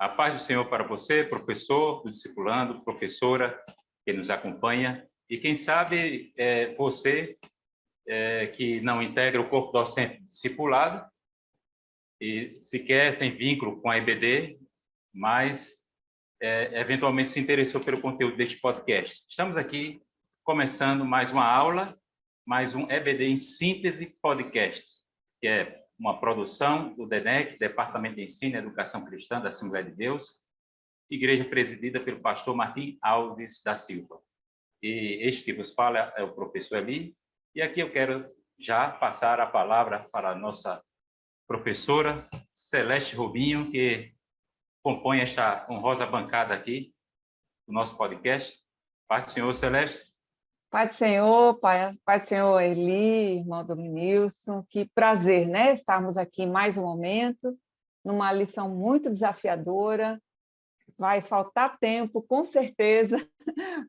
A paz do Senhor para você, professor, discipulando, professora que nos acompanha. E quem sabe você que não integra o corpo docente discipulado e sequer tem vínculo com a EBD, mas eventualmente se interessou pelo conteúdo deste podcast. Estamos aqui começando mais uma aula, mais um EBD em Síntese Podcast, que é uma produção do DENEC, Departamento de Ensino e Educação Cristã da Assembleia de Deus, igreja presidida pelo pastor Martim Alves da Silva. E este que vos fala é o professor Eli, e aqui eu quero já passar a palavra para a nossa professora Celeste Rubinho, que compõe esta honrosa bancada aqui do nosso podcast. Paz do Senhor, Celeste. Pai do Senhor, Pai do Senhor Eli, irmão Dominilson, que prazer, né? Estarmos aqui mais um momento, numa lição muito desafiadora. Vai faltar tempo, com certeza,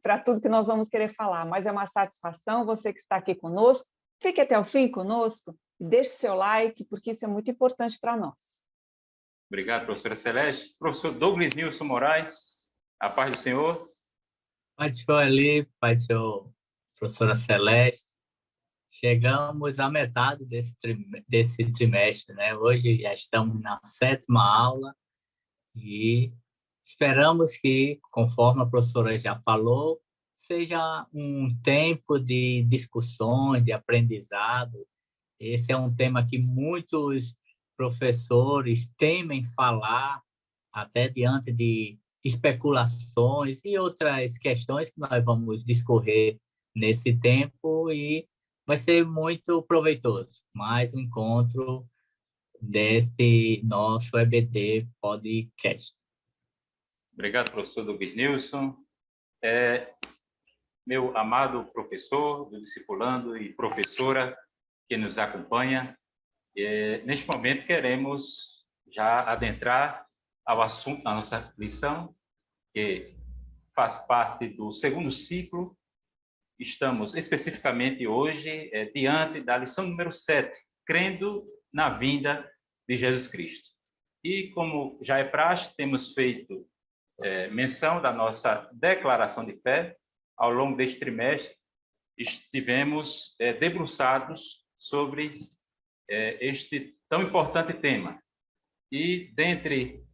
para tudo que nós vamos querer falar, mas é uma satisfação você que está aqui conosco. Fique até o fim conosco, deixe seu like, porque isso é muito importante para nós. Obrigado, professora Celeste. Professor Douglas Nilson Moraes, a paz do Senhor. Pai do Senhor Eli, Pai do Senhor professora Celeste, chegamos à metade desse trimestre, né? Hoje já estamos na 7ª aula e esperamos que, conforme a professora já falou, seja um tempo de discussões, de aprendizado. Esse é um tema que muitos professores temem falar, até diante de especulações e outras questões que nós vamos discorrer nesse tempo, e vai ser muito proveitoso. Mais um encontro deste nosso EBD Podcast. Obrigado, professor Douglas Nilson. Meu amado professor, do discipulando e professora que nos acompanha, neste momento queremos já adentrar ao assunto da nossa lição, que faz parte do 2º ciclo. Estamos especificamente hoje diante da lição número 7, crendo na vinda de Jesus Cristo. E como já é praxe, temos feito menção da nossa declaração de fé. Ao longo deste trimestre, estivemos debruçados sobre este tão importante tema. E dentre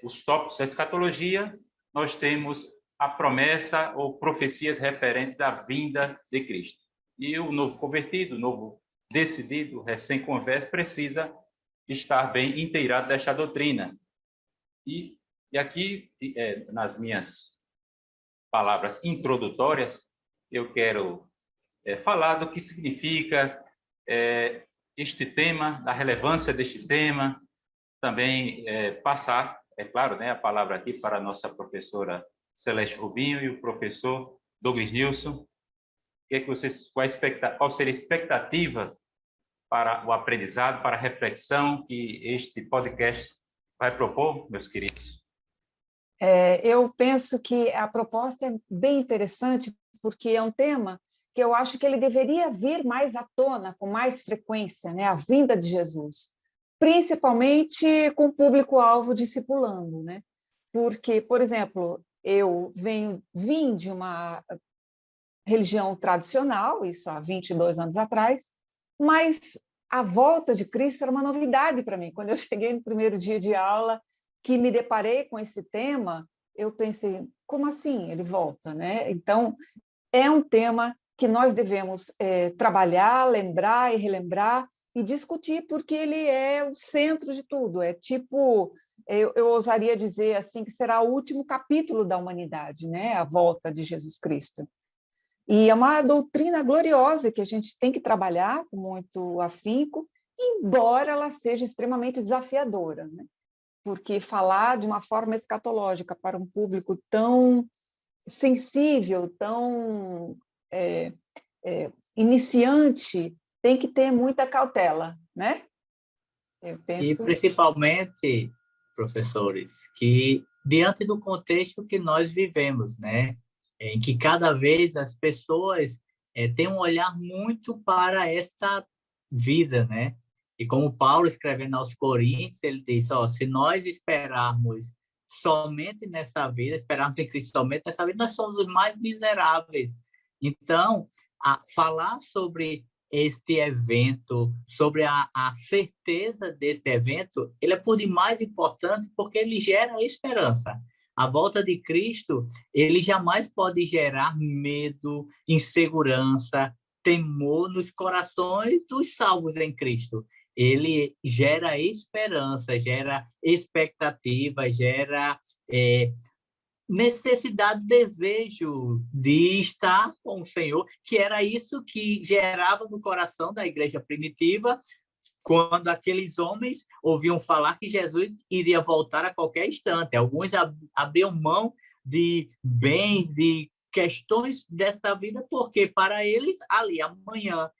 os tópicos da escatologia, nós temos a promessa ou profecias referentes à vinda de Cristo. E o novo convertido, o novo decidido, recém-converso, precisa estar bem inteirado desta doutrina. E aqui, nas minhas palavras introdutórias, eu quero falar do que significa este tema, da relevância deste tema, também passar, é claro, né, a palavra aqui para a nossa professora Celeste Rubinho e o professor Douglas Nilson. Qual seria a expectativa para o aprendizado, para a reflexão que este podcast vai propor, meus queridos? Eu penso que a proposta é bem interessante, porque é um tema que eu acho que ele deveria vir mais à tona, com mais frequência, né? A vinda de Jesus, principalmente com o público-alvo discipulando, né? Porque, por exemplo, eu vim de uma religião tradicional, isso há 22 anos atrás, mas a volta de Cristo era uma novidade para mim. Quando eu cheguei no primeiro dia de aula, que me deparei com esse tema, eu pensei, como assim ele volta, né? Então, é um tema que nós devemos trabalhar, lembrar e relembrar e discutir, porque ele é o centro de tudo. É tipo, eu ousaria dizer assim, que será o último capítulo da humanidade, né? A volta de Jesus Cristo. E é uma doutrina gloriosa que a gente tem que trabalhar com muito afinco, embora ela seja extremamente desafiadora, né? Porque falar de uma forma escatológica para um público tão sensível, tão iniciante, tem que ter muita cautela, né? Eu penso... E principalmente, professores, que diante do contexto que nós vivemos, né, em que cada vez as pessoas têm um olhar muito para esta vida, né? E como Paulo, escrevendo aos Coríntios, ele diz, se nós esperarmos somente nessa vida, esperarmos em Cristo somente nessa vida, nós somos os mais miseráveis. Então, falar sobre este evento, sobre a certeza deste evento, ele é por demais importante porque ele gera esperança. A volta de Cristo, ele jamais pode gerar medo, insegurança, temor nos corações dos salvos em Cristo. Ele gera esperança, gera expectativa, gera necessidade, desejo de estar com o Senhor, que era isso que gerava no coração da igreja primitiva, quando aqueles homens ouviam falar que Jesus iria voltar a qualquer instante. Alguns abriam mão de bens, de questões desta vida, porque para eles, ali, amanhã,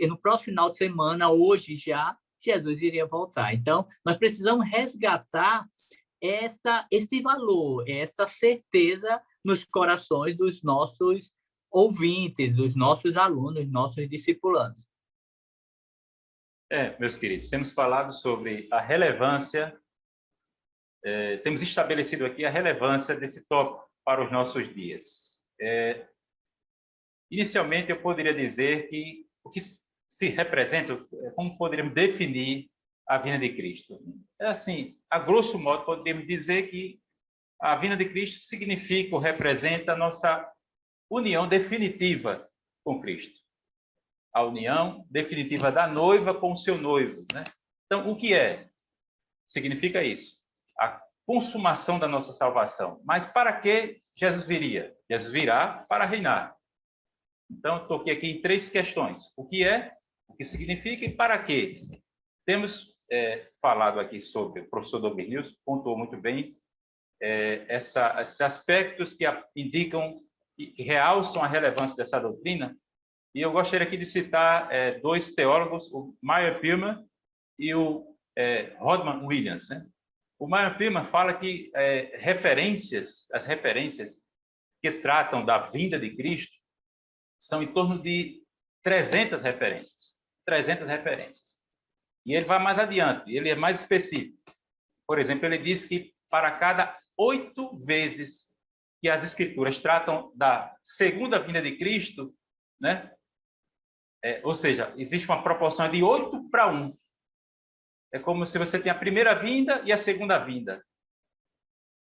no próximo final de semana, hoje já, Jesus iria voltar. Então, nós precisamos resgatar esse valor, esta certeza nos corações dos nossos ouvintes, dos nossos alunos, nossos discipulandos. Meus queridos, temos falado sobre a relevância, temos estabelecido aqui a relevância desse tópico para os nossos dias. Inicialmente, eu poderia dizer que o que se representa, como poderíamos definir a vinda de Cristo? Assim, a grosso modo, podemos dizer que a vinda de Cristo significa ou representa a nossa união definitiva com Cristo. A união definitiva da noiva com o seu noivo, né? Então, o que é? Significa isso. A consumação da nossa salvação. Mas para que Jesus viria? Jesus virá para reinar. Então, eu toquei aqui em 3 questões. O que é? O que significa e para quê? Temos falado aqui sobre, o professor Douglas News pontuou muito bem esses aspectos que indicam, que realçam a relevância dessa doutrina. E eu gostaria aqui de citar 2 teólogos, o Meyer Pillman e o Rodman Williams, né? O Meyer Pillman fala que as referências que tratam da vinda de Cristo são em torno de 300 referências. 300 referências. E ele vai mais adiante, ele é mais específico. Por exemplo, ele diz que para cada 8 vezes que as Escrituras tratam da segunda vinda de Cristo, né? Ou seja, existe uma proporção de 8 para 1. É como se você tem a primeira vinda e a segunda vinda.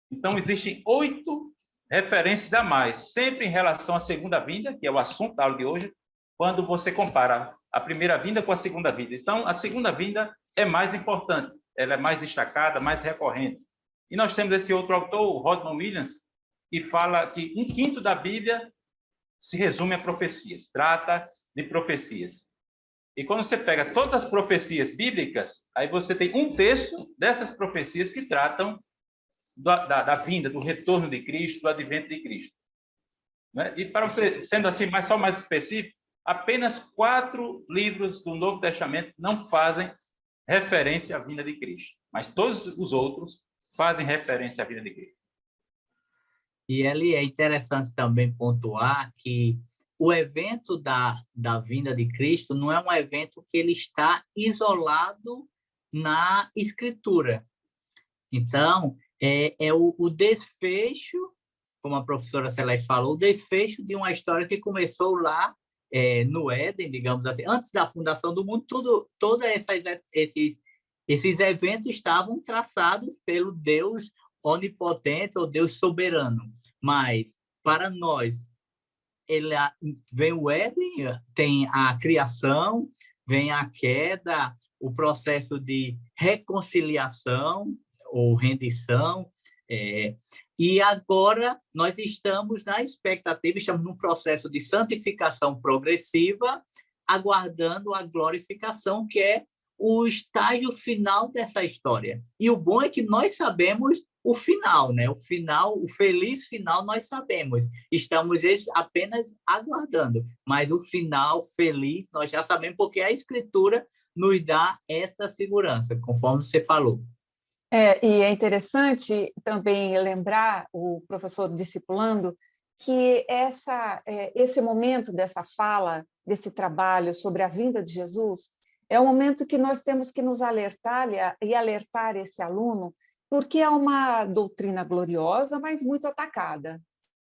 Então, existem 8 referências a mais, sempre em relação à segunda vinda, que é o assunto da aula de hoje, quando você compara a primeira vinda com a segunda vinda. Então, a segunda vinda é mais importante, ela é mais destacada, mais recorrente. E nós temos esse outro autor, o Rodman Williams, que fala que 1/5 da Bíblia se resume a profecias, trata de profecias. E quando você pega todas as profecias bíblicas, aí você tem 1/3 dessas profecias que tratam da vinda, do retorno de Cristo, do advento de Cristo. Né? E para você, sendo assim, só mais específico, apenas 4 livros do Novo Testamento não fazem referência à vinda de Cristo, mas todos os outros fazem referência à vinda de Cristo. E ele é interessante também pontuar que o evento da vinda de Cristo não é um evento que ele está isolado na Escritura. Então, o desfecho, como a professora Celeste falou, o desfecho de uma história que começou lá no Éden, digamos assim, antes da fundação do mundo, todos esses eventos estavam traçados pelo Deus onipotente ou Deus soberano. Mas, para nós, vem o Éden, tem a criação, vem a queda, o processo de reconciliação ou rendição, e agora nós estamos na expectativa, estamos num processo de santificação progressiva, aguardando a glorificação, que é o estágio final dessa história. E o bom é que nós sabemos o final, né? O final, o feliz final, nós sabemos. Estamos apenas aguardando, mas o final feliz nós já sabemos, porque a Escritura nos dá essa segurança, conforme você falou. E é interessante também lembrar, o professor discipulando, que esse momento dessa fala, desse trabalho sobre a vinda de Jesus, é um momento que nós temos que nos alertar e alertar esse aluno, porque é uma doutrina gloriosa, mas muito atacada.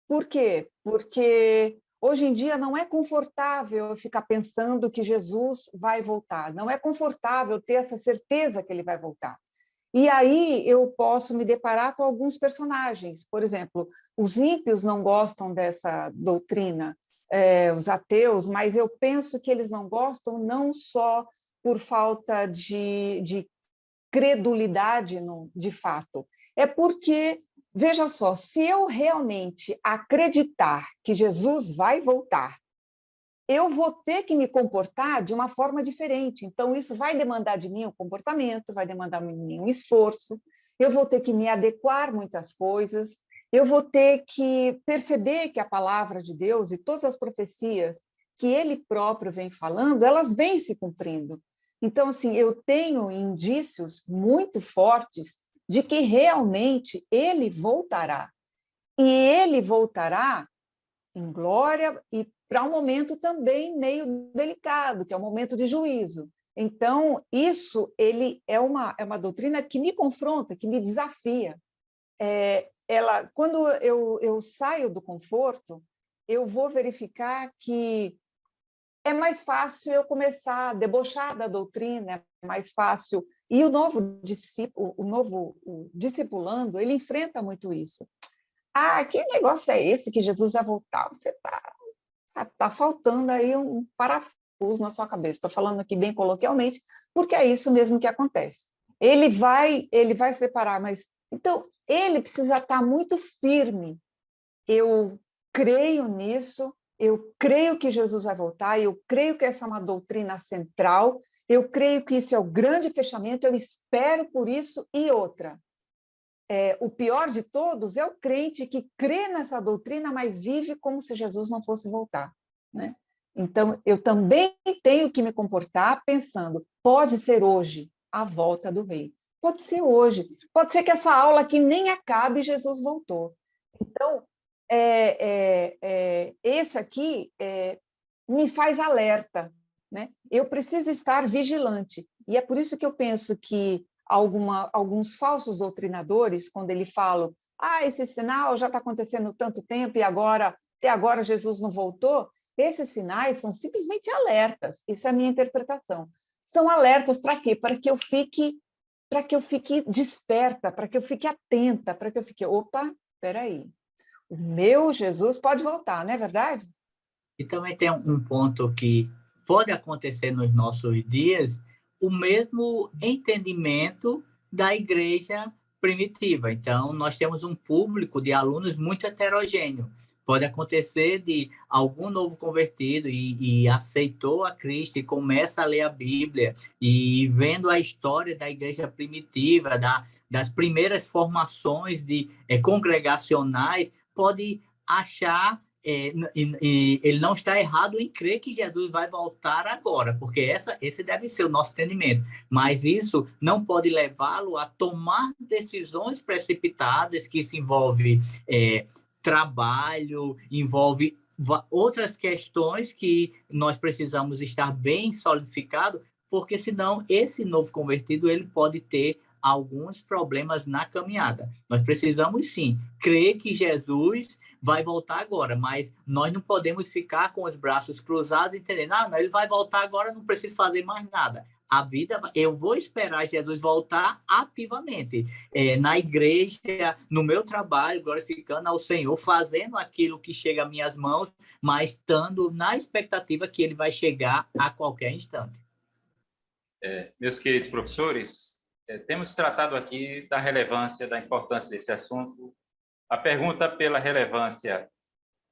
Por quê? Porque hoje em dia não é confortável eu ficar pensando que Jesus vai voltar, não é confortável ter essa certeza que ele vai voltar. E aí eu posso me deparar com alguns personagens. Por exemplo, os ímpios não gostam dessa doutrina, os ateus, mas eu penso que eles não gostam não só por falta de credulidade de fato, é porque, veja só, se eu realmente acreditar que Jesus vai voltar, eu vou ter que me comportar de uma forma diferente. Então, isso vai demandar de mim um comportamento, vai demandar de mim um esforço, eu vou ter que me adequar muitas coisas, eu vou ter que perceber que a palavra de Deus e todas as profecias que ele próprio vem falando, elas vêm se cumprindo. Então, assim, eu tenho indícios muito fortes de que realmente ele voltará. E ele voltará em glória e para um momento também meio delicado, que é o momento de juízo. Então, isso ele é uma doutrina que me confronta, que me desafia. Quando eu saio do conforto, eu vou verificar que é mais fácil eu começar a debochar da doutrina, é mais fácil. E o novo discipulando, ele enfrenta muito isso. Ah, que negócio é esse que Jesus vai voltar? Você tá faltando aí um parafuso na sua cabeça. Estou falando aqui bem coloquialmente, porque é isso mesmo que acontece. Ele vai separar, mas então ele precisa estar muito firme. Eu creio nisso, eu creio que Jesus vai voltar, eu creio que essa é uma doutrina central, eu creio que isso é o grande fechamento, eu espero por isso. E outra, o pior de todos é o crente que crê nessa doutrina, mas vive como se Jesus não fosse voltar, né? Então, eu também tenho que me comportar pensando, pode ser hoje a volta do rei. Pode ser hoje. Pode ser que essa aula aqui nem acabe e Jesus voltou. Então, esse aqui me faz alerta, né? Eu preciso estar vigilante. E é por isso que eu penso que alguns falsos doutrinadores, quando ele falam, esse sinal já está acontecendo tanto tempo e até agora Jesus não voltou, esses sinais são simplesmente alertas. Isso é a minha interpretação. São alertas para quê? Para que eu fique desperta, para que eu fique atenta, para que eu fique, opa, espera aí, o meu Jesus pode voltar, não é verdade? E também tem um ponto que pode acontecer nos nossos dias, o mesmo entendimento da igreja primitiva. Então, nós temos um público de alunos muito heterogêneo. Pode acontecer de algum novo convertido e aceitou a Cristo e começa a ler a Bíblia e vendo a história da igreja primitiva, das primeiras formações congregacionais, pode achar ele não está errado em crer que Jesus vai voltar agora, porque esse deve ser o nosso entendimento. Mas isso não pode levá-lo a tomar decisões precipitadas, que isso envolve trabalho, envolve outras questões que nós precisamos estar bem solidificados, porque senão esse novo convertido ele pode ter alguns problemas na caminhada. Nós precisamos sim crer que Jesus vai voltar agora, mas nós não podemos ficar com os braços cruzados entendendo, não, ele vai voltar agora, não preciso fazer mais nada. A vida, eu vou esperar Jesus voltar ativamente, na igreja, no meu trabalho, glorificando ao Senhor, fazendo aquilo que chega às minhas mãos, mas estando na expectativa que ele vai chegar a qualquer instante. Meus queridos professores, temos tratado aqui da relevância, da importância desse assunto. A pergunta pela relevância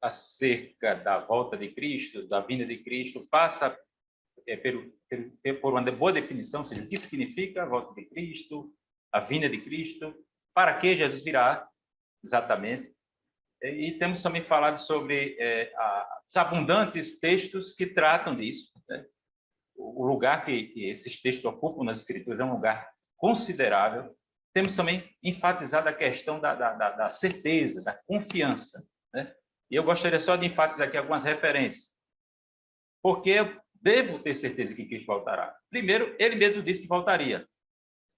acerca da volta de Cristo, da vinda de Cristo, passa por uma boa definição, ou seja, o que significa a volta de Cristo, a vinda de Cristo, para que Jesus virá, exatamente. E temos também falado sobre os abundantes textos que tratam disso, né? O lugar que esses textos ocupam nas Escrituras é um lugar considerável. Temos também enfatizado a questão da certeza, da confiança, né? E eu gostaria só de enfatizar aqui algumas referências. Porque eu devo ter certeza que Cristo voltará. Primeiro, ele mesmo disse que voltaria.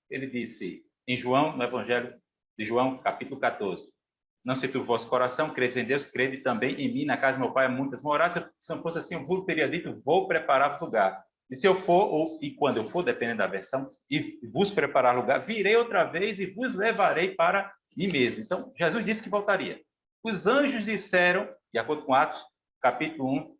Ele disse em João, no Evangelho de João, capítulo 14. Não se turbe o vosso coração, credes em Deus, crede também em mim. Na casa do meu pai há muitas moradas. Se não fosse assim, eu vos teria dito, vou preparar lugar. E se eu for, e quando eu for, dependendo da versão, e vos preparar lugar, virei outra vez e vos levarei para mim mesmo. Então, Jesus disse que voltaria. Os anjos disseram, de acordo com Atos, capítulo 1,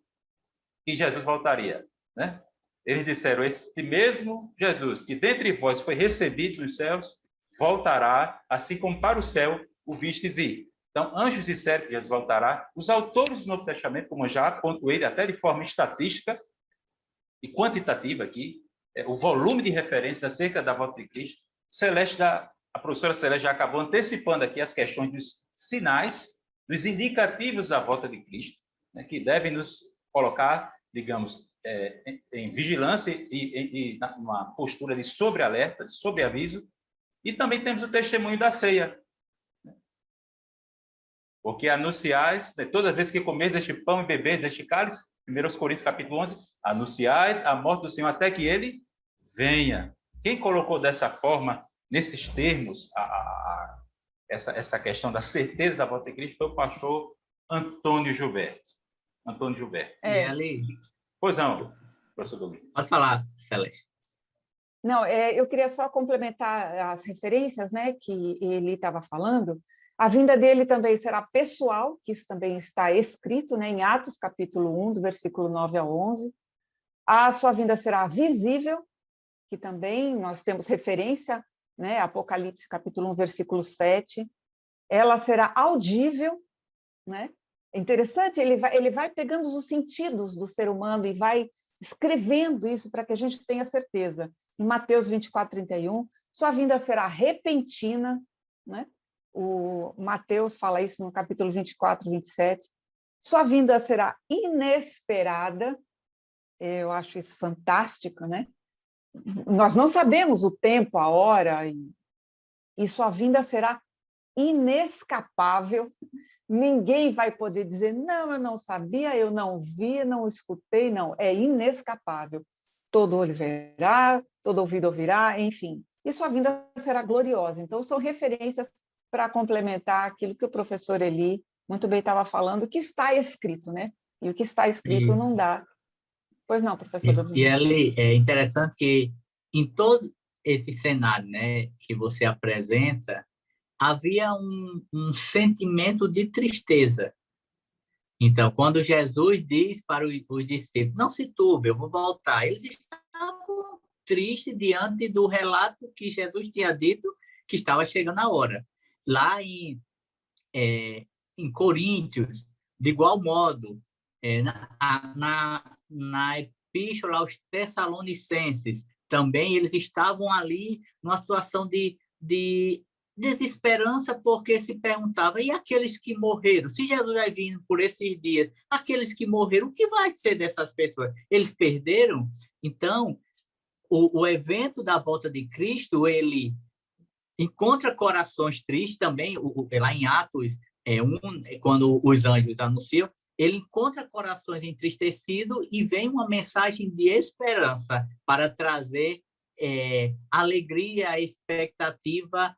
que Jesus voltaria, né? Eles disseram, este mesmo Jesus, que dentre vós foi recebido nos céus, voltará, assim como para o céu o vistes ir. Então, anjos disseram que Jesus voltará. Os autores do Novo Testamento, como eu já pontuei, até de forma estatística e quantitativa aqui, o volume de referências acerca da volta de Cristo, a professora Celeste já acabou antecipando aqui as questões dos sinais, dos indicativos da volta de Cristo, né, que devem nos colocar, digamos, em vigilância e numa postura de sobrealerta, de sobreaviso. E também temos o testemunho da ceia. Porque anunciais, né, todas as vezes que comeis este pão e bebeis este cálice, 1 Coríntios capítulo 11, anunciais a morte do Senhor até que ele venha. Quem colocou dessa forma, nesses termos, essa questão da certeza da volta de Cristo foi o pastor Antônio Gilberto. Antônio Gilberto. E ali... Pois não, professor Domingo. Pode falar, Celeste. Não, eu queria só complementar as referências, né, que ele estava falando. A vinda dele também será pessoal, que isso também está escrito, né, em Atos, capítulo 1, do versículo 9 a 11. A sua vinda será visível, que também nós temos referência, né, Apocalipse, capítulo 1, versículo 7. Ela será audível, né? É interessante, ele vai pegando os sentidos do ser humano e vai escrevendo isso para que a gente tenha certeza. Em Mateus 24, 31, sua vinda será repentina, né? O Mateus fala isso no capítulo 24, 27. Sua vinda será inesperada, eu acho isso fantástico, né? Nós não sabemos o tempo, a hora, e sua vinda será inescapável. Ninguém vai poder dizer, não, eu não sabia, eu não vi, não escutei, não. É inescapável. Todo olho verá, todo ouvido ouvirá, enfim. E sua vinda será gloriosa. Então, são referências para complementar aquilo que o professor Eli muito bem estava falando, que está escrito, né? E o que está escrito não dá. Pois não, professor Domingos. E ali é interessante que em todo esse cenário, né, que você apresenta, havia sentimento de tristeza. Então, quando Jesus diz para os discípulos, não se turbe, eu vou voltar, eles estavam tristes diante do relato que Jesus tinha dito que estava chegando a hora. Lá em Coríntios, de igual modo, na Epístola aos Tessalonicenses, também eles estavam ali numa situação de desesperança, porque se perguntava, e aqueles que morreram? Se Jesus vai vir por esses dias, aqueles que morreram, o que vai ser dessas pessoas? Eles perderam? Então, o evento da volta de Cristo, ele encontra corações tristes também, lá em Atos, quando os anjos anunciam, ele encontra corações entristecidos e vem uma mensagem de esperança para trazer alegria, expectativa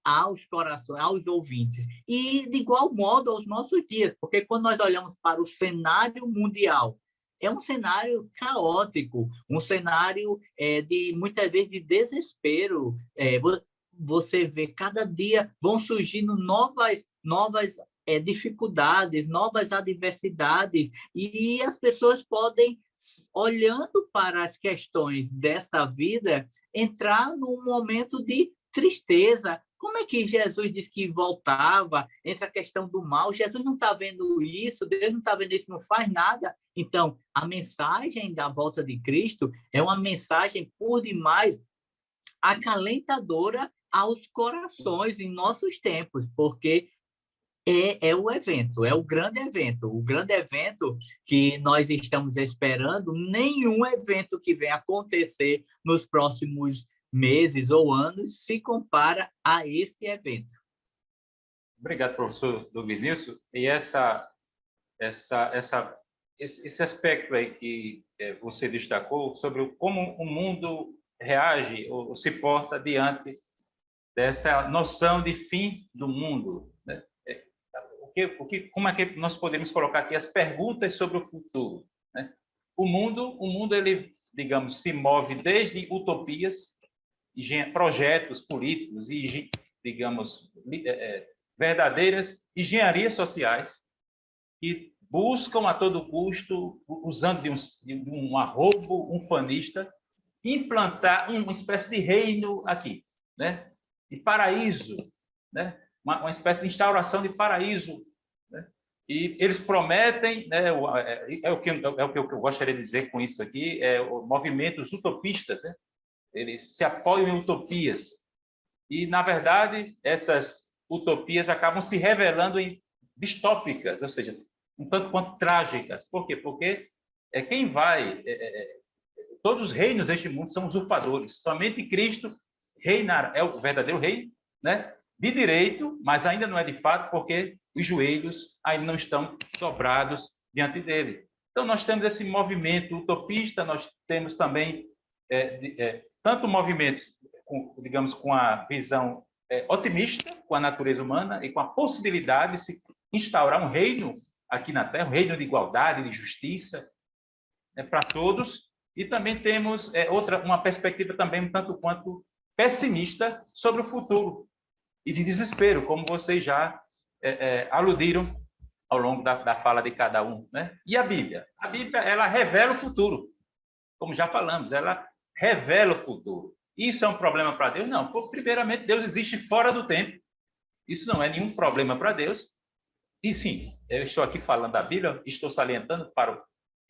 aos corações, aos ouvintes. E, de igual modo, aos nossos dias, porque quando nós olhamos para o cenário mundial, é um cenário caótico, um cenário de, muitas vezes, de desespero. Você vê, cada dia vão surgindo novas dificuldades, novas adversidades, e as pessoas podem, olhando para as questões desta vida, entrar num momento de tristeza. Como é que Jesus disse que voltava? Entre a questão do mal, Jesus não está vendo isso, Deus não está vendo isso, não faz nada. Então, a mensagem da volta de Cristo é uma mensagem, por demais, acalentadora aos corações em nossos tempos, porque é o evento, é o grande evento que nós estamos esperando. Nenhum evento que venha acontecer nos próximos meses ou anos se compara a este evento. Obrigado, professor Douglas Nilson. E esse aspecto aí que você destacou sobre como o mundo reage ou se porta diante dessa noção de fim do mundo, né? Como é que nós podemos colocar aqui as perguntas sobre o futuro, né? O mundo ele, digamos, se move desde utopias, projetos políticos e, digamos, verdadeiras engenharias sociais que buscam a todo custo, usando de um arrobo unfanista, implantar uma espécie de reino aqui, né? De paraíso, né? Uma espécie de instauração de paraíso, né? E eles prometem, né? O que eu gostaria de dizer com isso aqui, movimentos utopistas, né? Eles se apoiam em utopias e, na verdade, essas utopias acabam se revelando em distópicas, ou seja, um tanto quanto trágicas. Por quê? Porque quem vai... todos os reinos deste mundo são usurpadores. Somente Cristo reinar, é o verdadeiro rei, né? De direito, mas ainda não é de fato, porque os joelhos ainda não estão dobrados diante dele. Então, nós temos esse movimento utopista, nós temos também tanto movimentos, digamos, com a visão otimista, com a natureza humana e com a possibilidade de se instaurar um reino aqui na Terra, um reino de igualdade, de justiça, para todos. E também temos uma perspectiva também um tanto quanto pessimista sobre o futuro e de desespero, como vocês já aludiram ao longo da fala de cada um, né? E a Bíblia? A Bíblia, ela revela o futuro, como já falamos, ela revela o futuro. Isso é um problema para Deus? Não, porque, primeiramente, Deus existe fora do tempo. Isso não é nenhum problema para Deus. E sim, eu estou aqui falando da Bíblia, estou salientando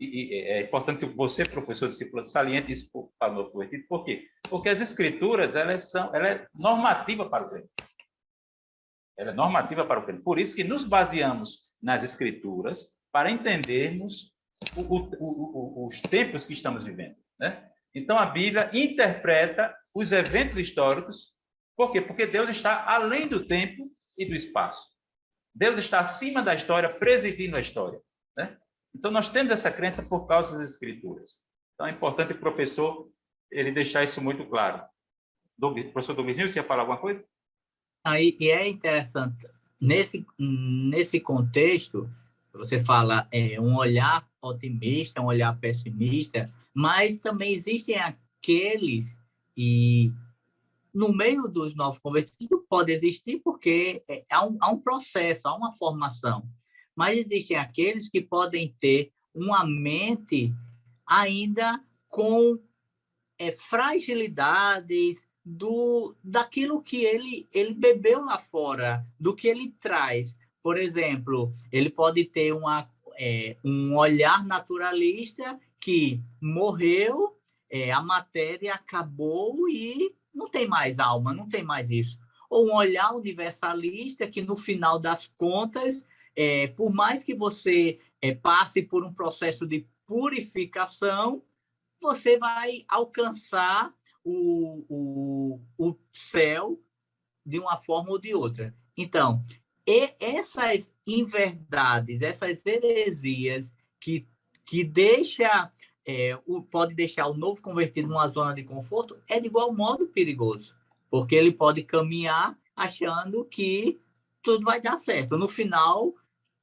é importante que você, professor discípulo, saliente isso para o novo convertido. Por quê? Porque as Escrituras, ela é normativa para o crente. Ela é normativa para o crente. Por isso que nos baseamos nas Escrituras para entendermos os tempos que estamos vivendo, né? Então, a Bíblia interpreta os eventos históricos. Por quê? Porque Deus está além do tempo e do espaço. Deus está acima da história, presidindo a história, né? Então, nós temos essa crença por causa das Escrituras. Então, é importante o professor ele deixar isso muito claro. Professor Douglas, você ia falar alguma coisa? Aí, e é interessante, nesse contexto, você fala um olhar otimista, um olhar pessimista, mas também existem aqueles, e no meio dos novos convertidos pode existir porque há um processo, há uma formação, mas existem aqueles que podem ter uma mente ainda com fragilidades daquilo que ele bebeu lá fora, do que ele traz. Por exemplo, ele pode ter um olhar naturalista que morreu, a matéria acabou e não tem mais alma, não tem mais isso. Ou um olhar universalista que, no final das contas, por mais que você passe por um processo de purificação, você vai alcançar o céu de uma forma ou de outra. Então, essas inverdades, essas heresias que pode deixar o novo convertido numa zona de conforto, é de igual modo perigoso, porque ele pode caminhar achando que tudo vai dar certo. No final,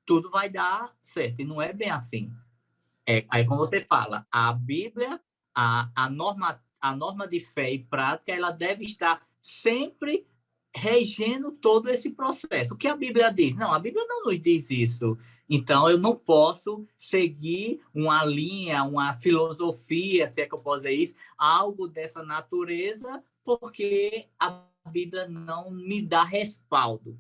tudo vai dar certo, e não é bem assim. Aí, como você fala, a Bíblia, a norma de fé e prática, ela deve estar sempre regendo todo esse processo. O que a Bíblia diz? Não, a Bíblia não nos diz isso. Então, eu não posso seguir uma linha, uma filosofia, se é que eu posso dizer isso, algo dessa natureza, porque a Bíblia não me dá respaldo.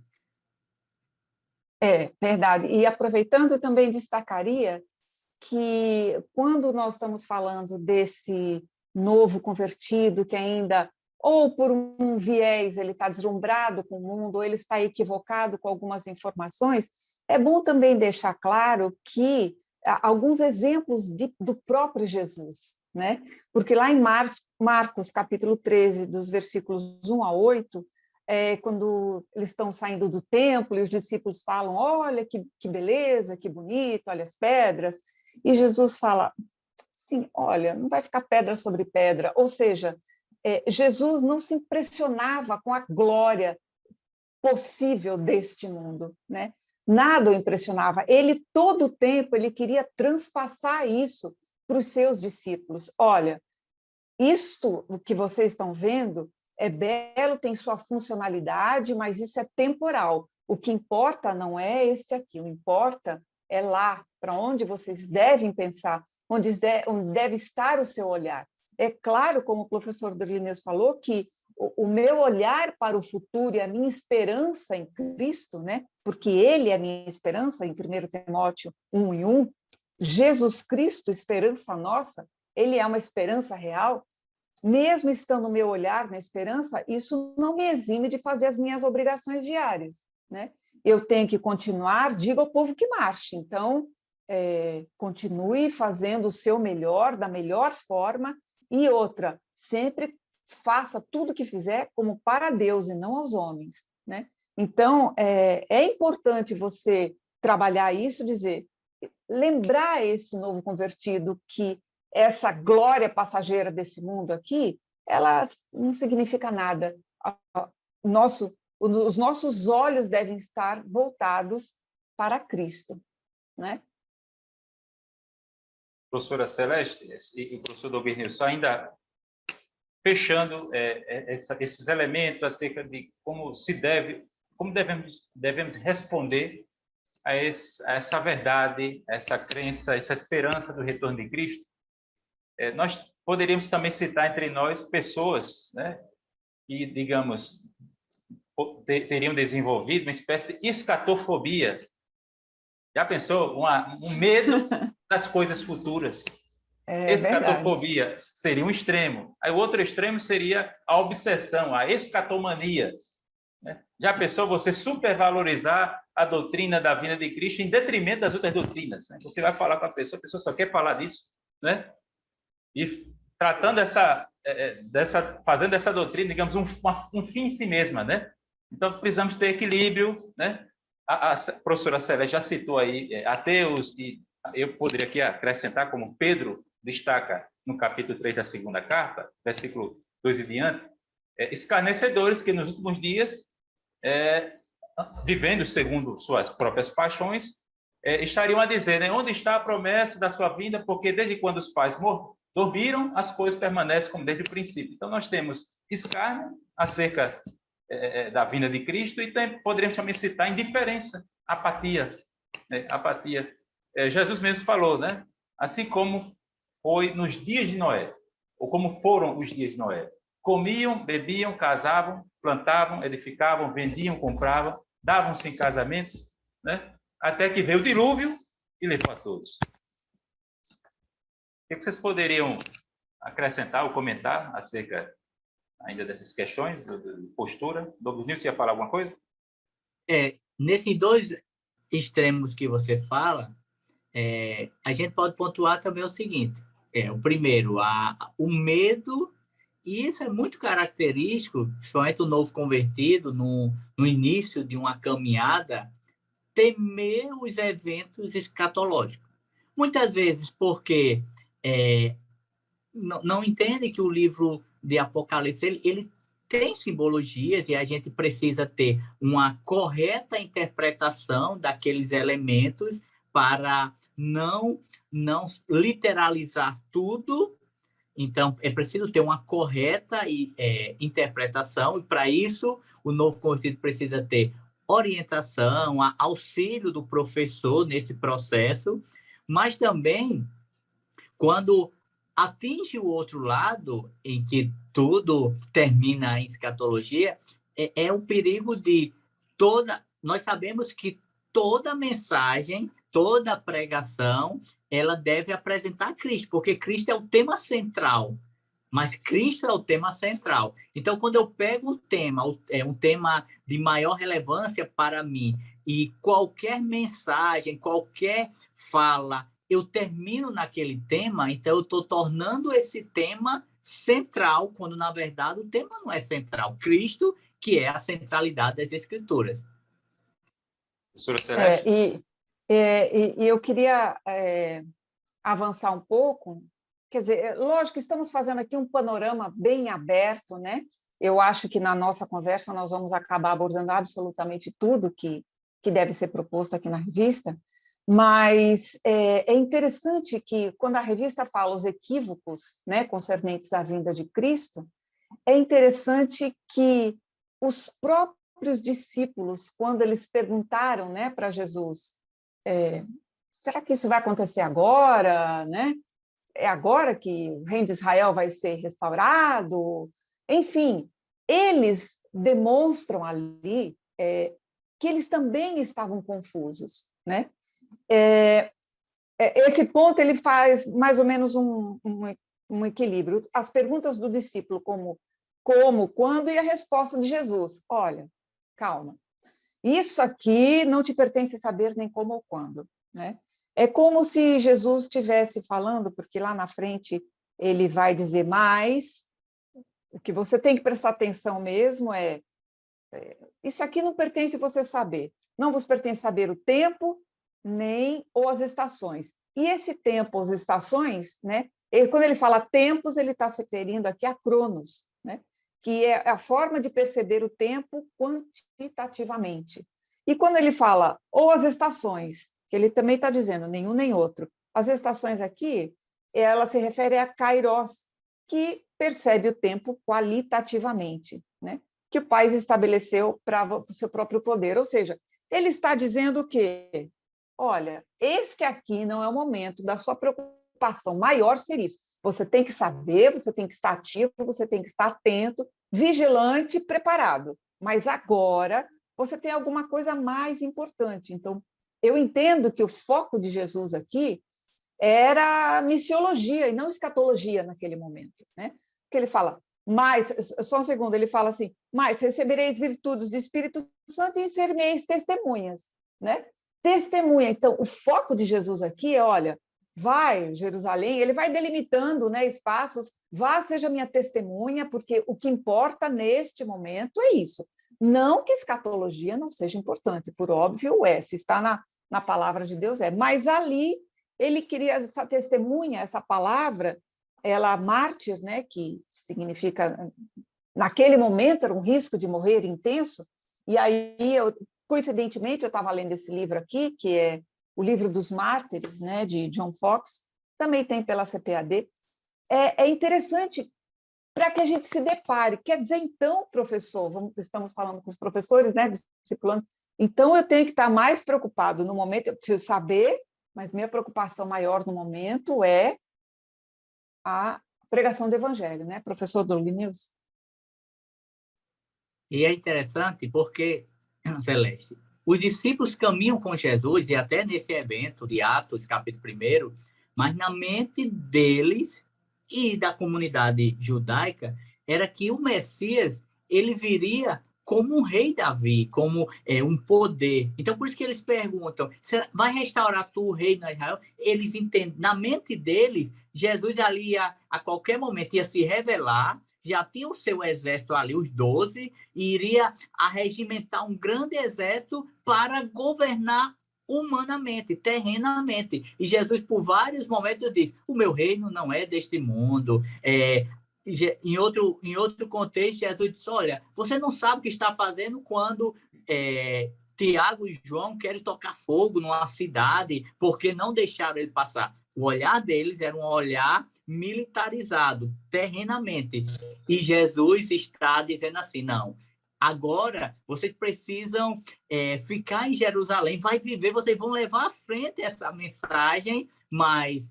É verdade. E aproveitando, também destacaria que quando nós estamos falando desse novo convertido que ainda, ou por um viés, ele está deslumbrado com o mundo, ou ele está equivocado com algumas informações, é bom também deixar claro que alguns exemplos do próprio Jesus, né? Porque lá em Marcos, capítulo 13, dos versículos 1 a 8, quando eles estão saindo do templo e os discípulos falam, olha que beleza, que bonito, olha as pedras, e Jesus fala, sim, olha, não vai ficar pedra sobre pedra, ou seja, Jesus não se impressionava com a glória possível deste mundo, né? Nada o impressionava. Ele, todo o tempo, ele queria transpassar isso para os seus discípulos. Olha, isto o que vocês estão vendo é belo, tem sua funcionalidade, mas isso é temporal. O que importa não é este aqui, o que importa é lá, para onde vocês devem pensar, onde deve estar o seu olhar. É claro, como o professor Dorlinês falou, que o meu olhar para o futuro e a minha esperança em Cristo, né? Porque Ele é a minha esperança, em 1 Timóteo 1:1, Jesus Cristo, esperança nossa, Ele é uma esperança real. Mesmo estando o meu olhar na esperança, isso não me exime de fazer as minhas obrigações diárias, né? Eu tenho que continuar, diga ao povo que marche. Então, continue fazendo o seu melhor, da melhor forma. E outra, sempre faça tudo o que fizer como para Deus e não aos homens, né? Então, é importante você trabalhar isso, dizer, lembrar esse novo convertido que essa glória passageira desse mundo aqui, ela não significa nada. Os nossos olhos devem estar voltados para Cristo, né? Professora Celeste e o professor Dobernilson, ainda fechando esses elementos acerca de como devemos responder a essa verdade, essa crença, essa esperança do retorno de Cristo. Nós poderíamos também citar entre nós pessoas, né, que, digamos, teriam desenvolvido uma espécie de escatofobia. Já pensou? Um medo das coisas futuras. Escatofobia seria um extremo. Aí o outro extremo seria a obsessão, a escatomania. Né? Já pensou você supervalorizar a doutrina da vinda de Cristo em detrimento das outras doutrinas? Né? Você vai falar com a pessoa só quer falar disso, né? E tratando fazendo essa doutrina, digamos, um fim em si mesma, né? Então, precisamos ter equilíbrio, né? A professora Celeste já citou aí ateus, e eu poderia aqui acrescentar, como Pedro destaca no capítulo 3 da segunda carta, versículo 2 e diante, escarnecedores que nos últimos dias, vivendo segundo suas próprias paixões, estariam a dizer, né, onde está a promessa da sua vinda, porque desde quando os pais dormiram, as coisas permanecem como desde o princípio. Então, nós temos escárnio acerca da vinda de Cristo e poderíamos também citar indiferença, apatia. Né? Apatia. Jesus mesmo falou, né? Assim como foi nos dias de Noé, ou como foram os dias de Noé. Comiam, bebiam, casavam, plantavam, edificavam, vendiam, compravam, davam-se em casamento, né? Até que veio o dilúvio e levou a todos. O que vocês poderiam acrescentar ou comentar acerca ainda dessas questões, de postura? Douglas, você ia falar alguma coisa? Nesses dois extremos que você fala, a gente pode pontuar também o seguinte: o primeiro, o medo, e isso é muito característico, principalmente o novo convertido, no início de uma caminhada, temer os eventos escatológicos. Muitas vezes porque não entende que o livro de Apocalipse ele tem simbologias e a gente precisa ter uma correta interpretação daqueles elementos para não literalizar tudo. Então, é preciso ter uma correta interpretação, e para isso o novo convertido precisa ter orientação, auxílio do professor nesse processo, mas também, quando atinge o outro lado, em que tudo termina em escatologia, é o perigo de nós sabemos que toda mensagem, toda pregação, ela deve apresentar Cristo, porque Cristo é o tema central. Mas Cristo é o tema central. Então, quando eu pego um tema de maior relevância para mim, e qualquer mensagem, qualquer fala, eu termino naquele tema, então eu estou tornando esse tema central, quando, na verdade, o tema não é central. Cristo, que é a centralidade das Escrituras. Professora Celeste? E eu queria avançar um pouco, quer dizer, lógico que estamos fazendo aqui um panorama bem aberto, né? Eu acho que na nossa conversa nós vamos acabar abordando absolutamente tudo que deve ser proposto aqui na revista, mas é interessante que, quando a revista fala os equívocos, né, concernentes à vinda de Cristo, é interessante que os próprios discípulos, quando eles perguntaram, né, para Jesus, será que isso vai acontecer agora, né? É agora que o reino de Israel vai ser restaurado? Enfim, eles demonstram ali que eles também estavam confusos, né? Esse ponto ele faz mais ou menos um equilíbrio. As perguntas do discípulo, como, quando, e a resposta de Jesus. Olha, calma, isso aqui não te pertence saber nem como ou quando, né? É como se Jesus estivesse falando, porque lá na frente ele vai dizer mais, o que você tem que prestar atenção mesmo isso aqui não pertence você saber, não vos pertence saber o tempo, nem ou as estações. E esse tempo, as estações, né? Quando ele fala tempos, ele está se referindo aqui a cronos, né? Que é a forma de perceber o tempo quantitativamente. E quando ele fala ou as estações, que ele também está dizendo nenhum nem outro, as estações aqui, ela se refere a kairos, que percebe o tempo qualitativamente, né? Que o Pai estabeleceu para o seu próprio poder. Ou seja, ele está dizendo o quê? Olha, este aqui não é o momento da sua preocupação maior ser isso. Você tem que saber, você tem que estar ativo, você tem que estar atento, vigilante, preparado. Mas agora você tem alguma coisa mais importante. Então, eu entendo que o foco de Jesus aqui era missiologia e não escatologia naquele momento, né? Porque ele fala, mas, só um segundo, ele fala assim, mas recebereis virtudes do Espírito Santo e sereis testemunhas, né? Testemunha. Então, o foco de Jesus aqui é, olha, vai, Jerusalém, ele vai delimitando, né, espaços, vá, seja minha testemunha, porque o que importa neste momento é isso. Não que escatologia não seja importante, por óbvio se está na palavra de Deus mas ali ele queria essa testemunha, essa palavra, ela mártir, né, que significa, naquele momento era um risco de morrer intenso, e aí, coincidentemente, eu estava lendo esse livro aqui, que é o livro dos Mártires, né, de John Fox, também tem pela CPAD. É interessante para que a gente se depare. Quer dizer, então, professor, estamos falando com os professores, né, discipulantes, então eu tenho que estar mais preocupado no momento, eu preciso saber, mas minha preocupação maior no momento é a pregação do evangelho, né, professor Douglas? E é interessante porque, Celeste, os discípulos caminham com Jesus, e até nesse evento de Atos, capítulo 1, mas na mente deles e da comunidade judaica era que o Messias ele viria como um rei Davi, como um poder. Então, por isso que eles perguntam, vai restaurar tu o reino de Israel? Eles entendem, na mente deles, Jesus ali a qualquer momento ia se revelar, já tinha o seu exército ali, os 12, e iria arregimentar um grande exército para governar humanamente, terrenamente. E Jesus, por vários momentos, diz, o meu reino não é deste mundo. Em outro contexto, Jesus disse, olha, você não sabe o que está fazendo quando Tiago e João querem tocar fogo numa cidade porque não deixaram ele passar. O olhar deles era um olhar militarizado, terrenamente. E Jesus está dizendo assim, não, agora vocês precisam ficar em Jerusalém, vai viver, vocês vão levar à frente essa mensagem, mas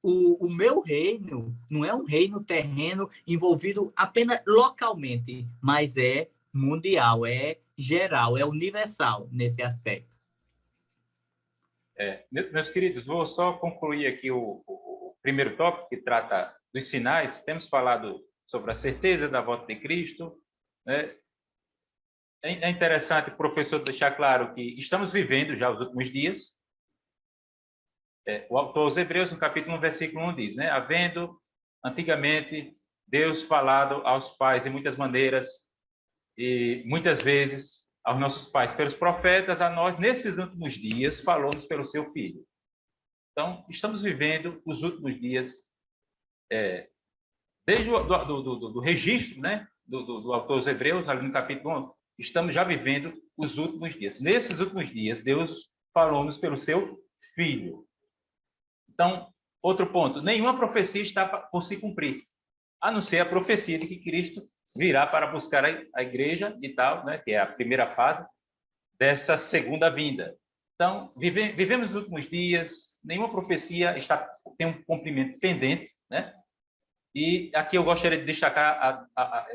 o meu reino não é um reino terreno envolvido apenas localmente, mas é mundial, é geral, é universal nesse aspecto. Meus queridos, vou só concluir aqui o primeiro tópico, que trata dos sinais. Temos falado sobre a certeza da volta de Cristo, né? É interessante o professor deixar claro que estamos vivendo já os últimos dias. O autor aos Hebreus, no capítulo 1, versículo 1, diz, né? Havendo, antigamente, Deus falado aos pais de muitas maneiras, e muitas vezes aos nossos pais pelos profetas, a nós, nesses últimos dias, falou-nos pelo seu Filho. Então, estamos vivendo os últimos dias desde do registro, né, do autor aos Hebreus, ali no capítulo 1, estamos já vivendo os últimos dias. Nesses últimos dias, Deus falou-nos pelo seu Filho. Então, outro ponto, nenhuma profecia está por se cumprir, a não ser a profecia de que Cristo virá para buscar a igreja e tal, né, que é a primeira fase dessa segunda vinda. Então, vivemos os últimos dias, nenhuma profecia tem um cumprimento pendente, né? E aqui eu gostaria de destacar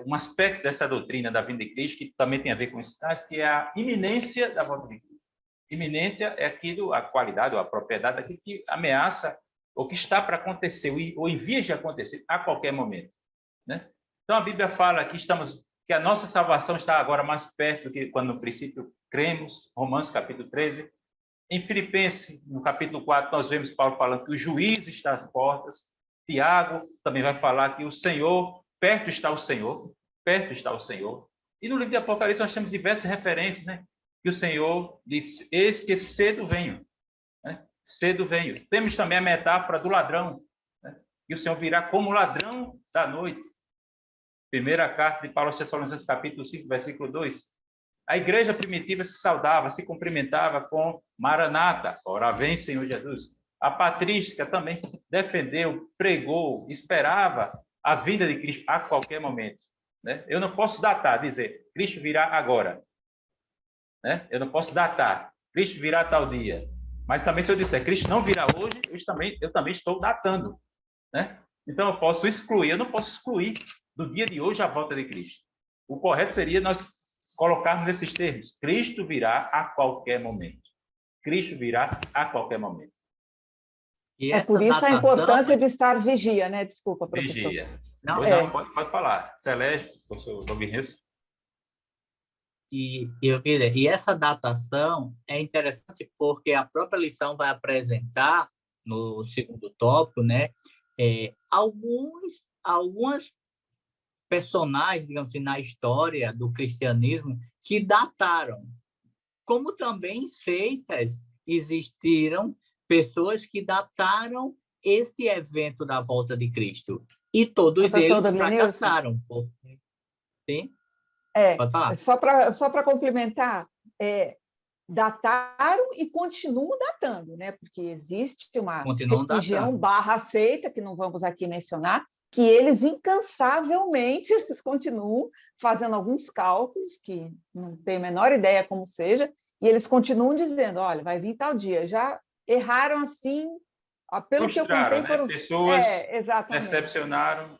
um aspecto dessa doutrina da vinda de Cristo, que também tem a ver com esse caso, que é a iminência da volta de Cristo. Iminência é aquilo, a qualidade ou a propriedade daquilo que ameaça ou que está para acontecer ou em vias de acontecer a qualquer momento, né? Então, a Bíblia fala que a nossa salvação está agora mais perto do que quando no princípio cremos, Romanos capítulo 13. Em Filipenses, no capítulo 4, nós vemos Paulo falando que o juiz está às portas. Tiago também vai falar que o Senhor, perto está o Senhor, perto está o Senhor. E no livro de Apocalipse nós temos diversas referências, né? Que o Senhor diz, eis que cedo venho, né? Cedo venho. Temos também a metáfora do ladrão, né? Que o Senhor virá como ladrão da noite. Primeira carta de Paulo aos Tessalonicenses, capítulo 5, versículo 2. A igreja primitiva se saudava, se cumprimentava com Maranata, ora vem, Senhor Jesus. A patrística também defendeu, pregou, esperava a vinda de Cristo a qualquer momento, né? Eu não posso datar, dizer, Cristo virá agora, né? Eu não posso datar, Cristo virá tal dia. Mas também se eu disser, Cristo não virá hoje, eu também estou datando, né? Então eu posso excluir, eu não posso excluir do dia de hoje a volta de Cristo. O correto seria nós colocarmos nesses termos, Cristo virá a qualquer momento. Cristo virá a qualquer momento. E É por essa isso a datação... importância de estar vigia, né? Desculpa, professor. Vigia. Não, Não, pode falar. Celeste, professor Domingues. E essa datação é interessante porque a própria lição vai apresentar, no segundo tópico, né, algumas personagens, digamos assim, na história do cristianismo que dataram. Como também em seitas existiram pessoas que dataram este evento da volta de Cristo. E todos Professor eles Dominilson? fracassaram. Sim? Pode falar. Só para complementar, dataram e continuam datando, né? Porque existe uma religião /seita, que não vamos aqui mencionar, que eles incansavelmente eles continuam fazendo alguns cálculos, que não tenho a menor ideia como seja, e eles continuam dizendo, olha, vai vir tal dia. Já erraram assim, pelo que eu contei, foram... Né? Pessoas exatamente. decepcionaram.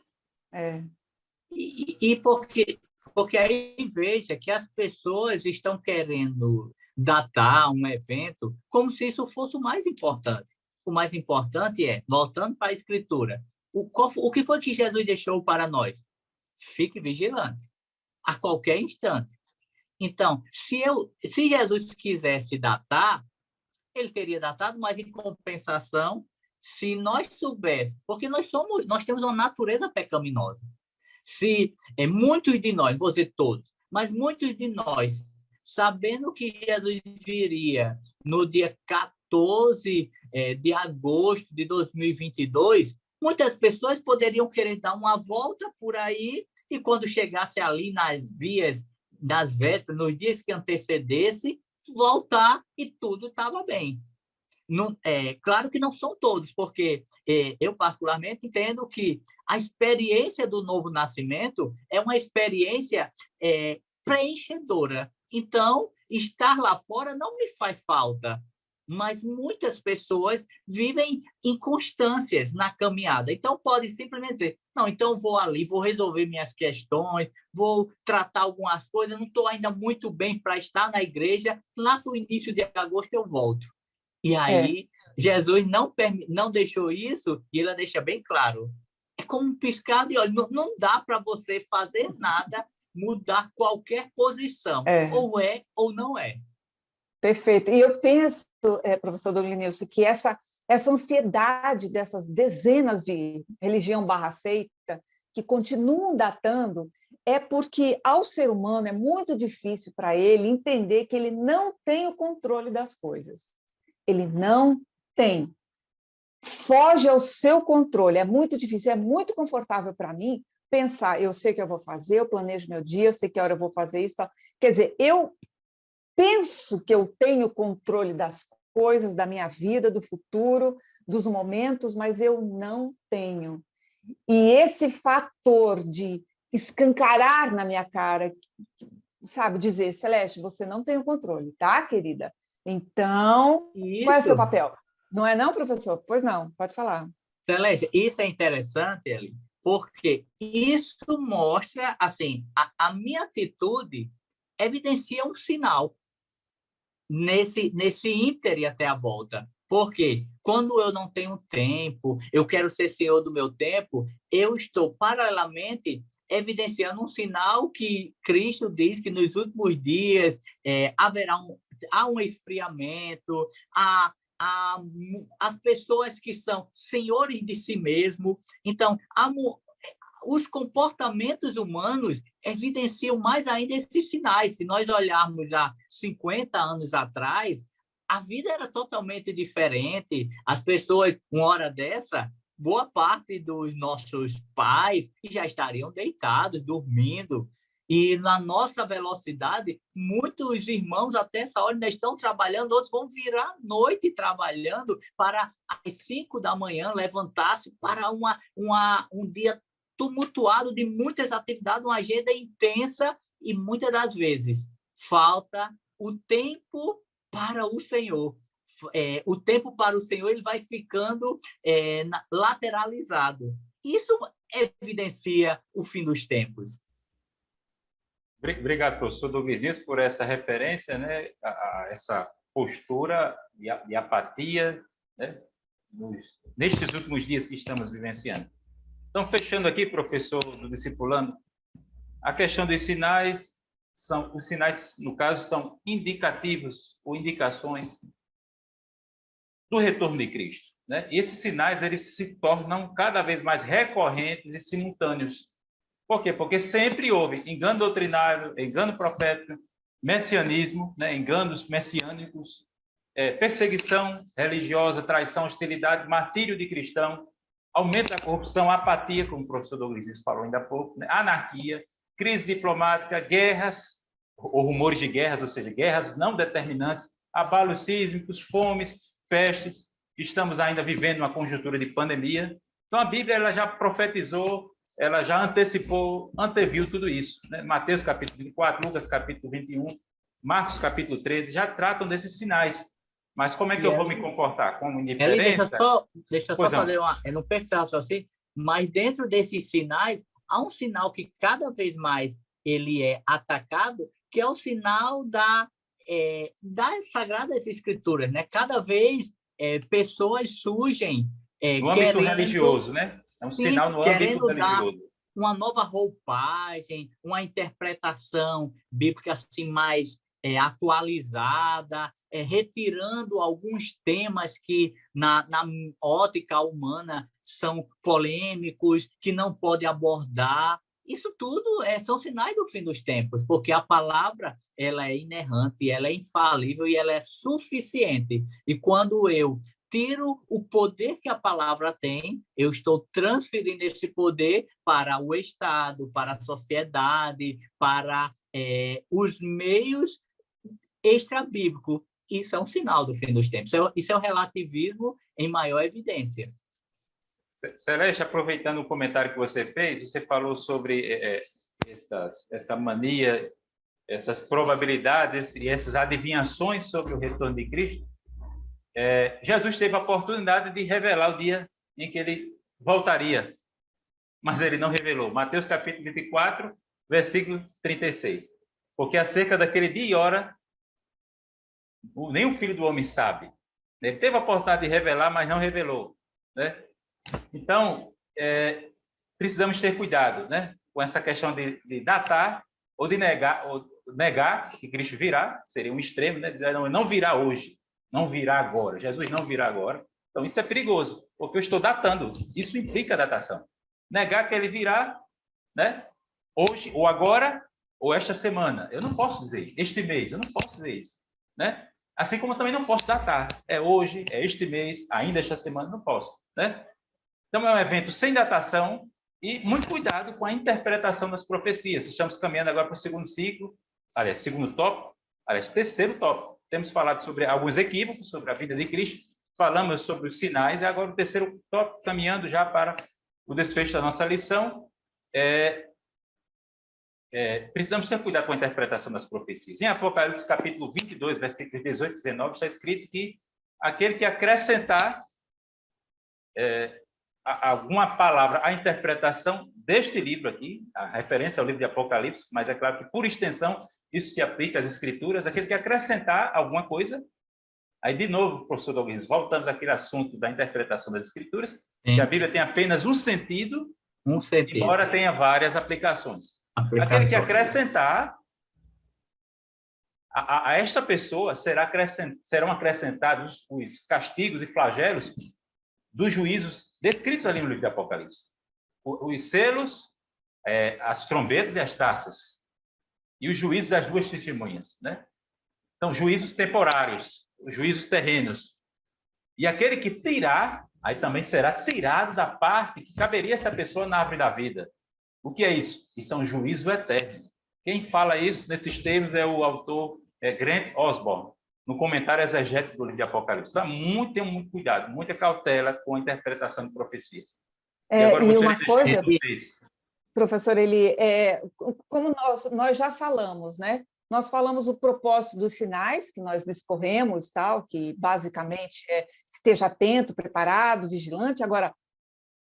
E porque aí veja que as pessoas estão querendo datar um evento como se isso fosse o mais importante. O mais importante é, voltando para a Escritura, o que foi que Jesus deixou para nós? Fique vigilante, a qualquer instante. Então, se Jesus quisesse datar, ele teria datado, mas em compensação, se nós soubéssemos, porque nós temos uma natureza pecaminosa. Se muitos de nós, vou dizer todos, mas muitos de nós, sabendo que Jesus viria no dia 14 de agosto de 2022, muitas pessoas poderiam querer dar uma volta por aí e quando chegasse ali nas vésperas, nos dias que antecedesse, voltar e tudo estava bem. Não, claro que não são todos, porque eu particularmente entendo que a experiência do novo nascimento é uma experiência preenchedora. Então, estar lá fora não me faz falta, mas muitas pessoas vivem inconstâncias na caminhada. Então, pode simplesmente dizer, não, então vou ali, vou resolver minhas questões, vou tratar algumas coisas, não estou ainda muito bem para estar na igreja, lá para o início de agosto eu volto. E aí, Jesus não deixou isso, e ele deixa bem claro. É como um piscar de olho. Não dá para você fazer nada, mudar qualquer posição. Ou é ou não é. Perfeito. E eu penso, professor Dominilson, que essa ansiedade dessas dezenas de religião /seita que continuam datando é porque ao ser humano é muito difícil para ele entender que ele não tem o controle das coisas. Ele não tem. foge ao seu controle. É muito difícil, é muito confortável para mim pensar, eu sei o que eu vou fazer, eu planejo meu dia, eu sei que hora eu vou fazer isso. Tal. Quer dizer, eu penso que eu tenho controle das coisas, da minha vida, do futuro, dos momentos, mas eu não tenho. E esse fator de escancarar na minha cara, sabe, dizer, Celeste, você não tem o controle, tá, querida? Então, qual é o seu Isso, papel? Não é não, professor? Pois não, pode falar. Celeste, isso é interessante, Eli, porque isso mostra, assim, a minha atitude evidencia um sinal nesse íntere até a volta. Porque quando eu não tenho tempo, eu quero ser senhor do meu tempo, eu estou paralelamente evidenciando um sinal que Cristo diz que nos últimos dias há um esfriamento, as pessoas que são senhores de si mesmo. Então, os comportamentos humanos evidenciam mais ainda esses sinais. Se nós olharmos há 50 anos atrás, a vida era totalmente diferente. As pessoas, uma hora dessa, boa parte dos nossos pais já estariam deitados, dormindo. E na nossa velocidade, muitos irmãos até essa hora ainda estão trabalhando, outros vão virar a noite trabalhando para às 5 da manhã levantar-se para um dia tumultuado de muitas atividades, uma agenda intensa e muitas das vezes falta o tempo para o Senhor. O tempo para o Senhor ele vai ficando lateralizado. Isso evidencia o fim dos tempos. Obrigado, professor Douglas, por essa referência, né, a essa postura de apatia, né, nestes últimos dias que estamos vivenciando. Então, fechando aqui, professor do discipulando, a questão dos sinais, os sinais, no caso, são indicativos ou indicações do retorno de Cristo, né? E esses sinais, eles se tornam cada vez mais recorrentes e simultâneos. Por quê? Porque sempre houve engano doutrinário, engano profético, messianismo, né? Enganos messiânicos, perseguição religiosa, traição, hostilidade, martírio de cristão, aumento da corrupção, apatia, como o professor Douglas falou ainda há pouco, né? Anarquia, crise diplomática, guerras, ou rumores de guerras, ou seja, guerras não determinantes, abalos sísmicos, fomes, pestes. Estamos ainda vivendo uma conjuntura de pandemia. Então, a Bíblia ela já profetizou, ela já antecipou, anteviu tudo isso, né? Mateus capítulo 24, Lucas capítulo 21, Marcos capítulo 13, já tratam desses sinais. Mas como é que eu vou me comportar? Como indiferença? Deixa eu só fazer uma... Eu não penso assim, mas dentro desses sinais, há um sinal que cada vez mais ele é atacado, que é o sinal das Sagradas Escrituras, né? Cada vez pessoas surgem no âmbito religioso, né? É um sinal no âmbito religioso. Uma nova roupagem, uma interpretação bíblica assim mais atualizada, retirando alguns temas que na ótica humana são polêmicos, que não pode abordar. Isso tudo são sinais do fim dos tempos, porque a palavra ela é inerrante, ela é infalível e ela é suficiente. E quando eu tiro o poder que a palavra tem, eu estou transferindo esse poder para o Estado, para a sociedade, para os meios extra-bíblicos. Isso é um sinal do fim dos tempos. Isso é o relativismo em maior evidência. Celeste, aproveitando o comentário que você fez, você falou sobre essa mania, essas probabilidades e essas adivinhações sobre o retorno de Cristo. Jesus teve a oportunidade de revelar o dia em que ele voltaria, mas ele não revelou. Mateus capítulo 24, versículo 36. Porque acerca daquele dia e hora, nem o Filho do Homem sabe. Ele teve a oportunidade de revelar, mas não revelou, né? Então, precisamos ter cuidado, né, com essa questão de datar ou de negar que Cristo virá, seria um extremo, né, dizer não virá hoje, não virá agora, Jesus não virá agora. Então, isso é perigoso, porque eu estou datando, isso implica datação. Negar que ele virá, né, hoje, ou agora, ou esta semana. Eu não posso dizer, este mês, eu não posso dizer isso, né? Assim como eu também não posso datar. É hoje, é este mês, ainda esta semana, não posso, né? Então, é um evento sem datação e muito cuidado com a interpretação das profecias. Estamos caminhando agora para o segundo ciclo, aliás, segundo tópico, aliás, terceiro tópico. Temos falado sobre alguns equívocos, sobre a vida de Cristo, falamos sobre os sinais, e agora o terceiro tópico, caminhando já para o desfecho da nossa lição. Precisamos ter cuidado com a interpretação das profecias. Em Apocalipse, capítulo 22, versículos 18 e 19, está escrito que aquele que acrescentar alguma palavra à interpretação deste livro aqui, a referência ao livro de Apocalipse, mas é claro que, por extensão, isso se aplica às Escrituras, aquele que acrescentar alguma coisa. Aí, de novo, professor Douglas, voltamos àquele assunto da interpretação das Escrituras, Sim. que a Bíblia tem apenas um sentido, embora tenha várias aplicações. Aquele que acrescentar, a esta pessoa serão acrescentados os castigos e flagelos dos juízos descritos ali no livro de Apocalipse. Os selos, as trombetas e as taças. E os juízos das duas testemunhas, né? Então, juízos temporários, os juízos terrenos. E aquele que tirar, aí também será tirado da parte que caberia essa pessoa na árvore da vida. O que é isso? Isso é um juízo eterno. Quem fala isso nesses termos é o autor Grant Osborne, no comentário exegético do livro de Apocalipse. Tenha muito cuidado, muita cautela com a interpretação de profecias. E uma coisa, professor, como nós já falamos, né? Nós falamos o propósito dos sinais, que nós discorremos, tal, que basicamente esteja atento, preparado, vigilante. Agora,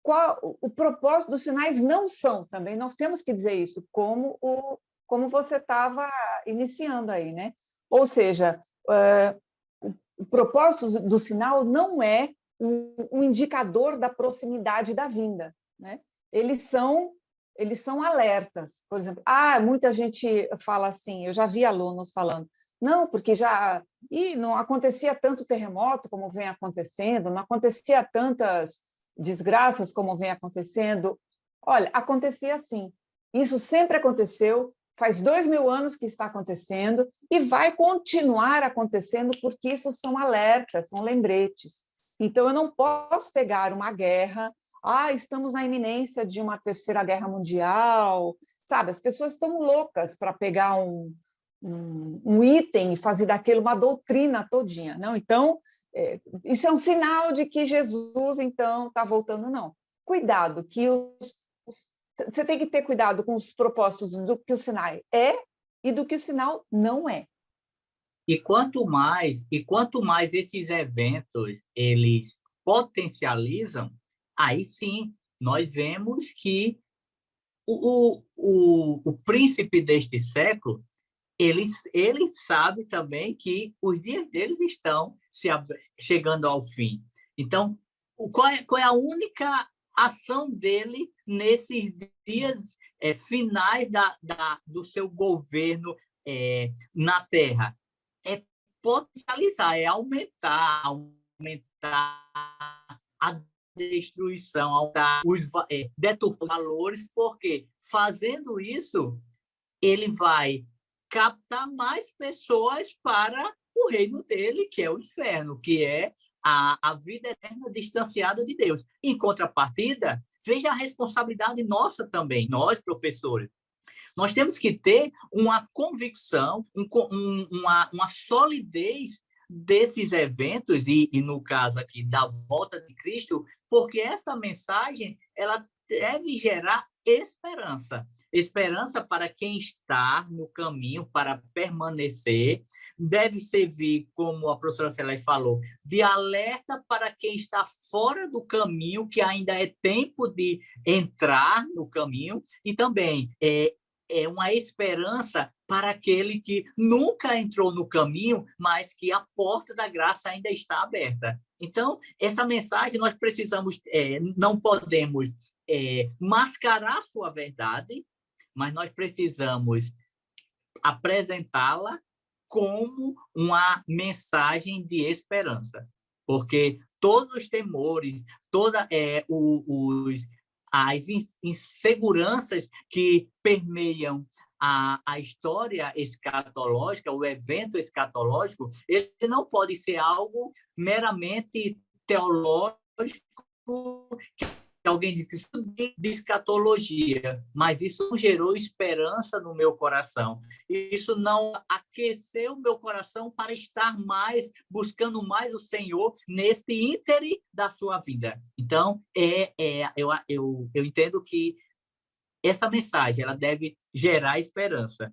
qual o propósito dos sinais não são também, nós temos que dizer isso, como você estava iniciando aí, né? Ou seja, o propósito do sinal não é um indicador da proximidade da vinda, né? Eles são alertas. Por exemplo, muita gente fala assim, eu já vi alunos falando, não, porque não acontecia tanto terremoto como vem acontecendo, não acontecia tantas desgraças como vem acontecendo. Olha, acontecia assim. Isso sempre aconteceu, faz 2000 anos que está acontecendo e vai continuar acontecendo, porque isso são alertas, são lembretes. Então, eu não posso pegar uma guerra, estamos na iminência de uma terceira guerra mundial, sabe? As pessoas estão loucas para pegar um item e fazer daquilo uma doutrina todinha, não? Então, isso é um sinal de que Jesus, então, está voltando, não. Cuidado, que você tem que ter cuidado com os propósitos do que o sinal é e do que o sinal não é. E quanto mais esses eventos eles potencializam, aí sim nós vemos que o príncipe deste século ele sabe também que os dias deles estão chegando ao fim. Então, qual é a única ação dele nesses dias finais do seu governo na Terra? É potencializar, é aumentar a destruição, aumentar deturpar os valores, porque fazendo isso, ele vai captar mais pessoas para o reino dele, que é o inferno, que é a vida eterna distanciada de Deus. Em contrapartida, veja a responsabilidade nossa também, nós, professores. Nós temos que ter uma convicção, uma solidez desses eventos, e no caso aqui da volta de Cristo, porque essa mensagem ela deve gerar esperança. Esperança para quem está no caminho, para permanecer. Deve servir, como a professora Celeste falou, de alerta para quem está fora do caminho, que ainda é tempo de entrar no caminho. E também é uma esperança para aquele que nunca entrou no caminho, mas que a porta da graça ainda está aberta. Então, essa mensagem nós precisamos, não podemos mascarar sua verdade, mas nós precisamos apresentá-la como uma mensagem de esperança, porque todos os temores, as inseguranças que permeiam a história escatológica, o evento escatológico, ele não pode ser algo meramente teológico, que alguém diz de escatologia, mas isso não gerou esperança no meu coração. Isso não aqueceu o meu coração para estar mais, buscando mais o Senhor nesse íntere da sua vida. Então, eu entendo que essa mensagem ela deve gerar esperança.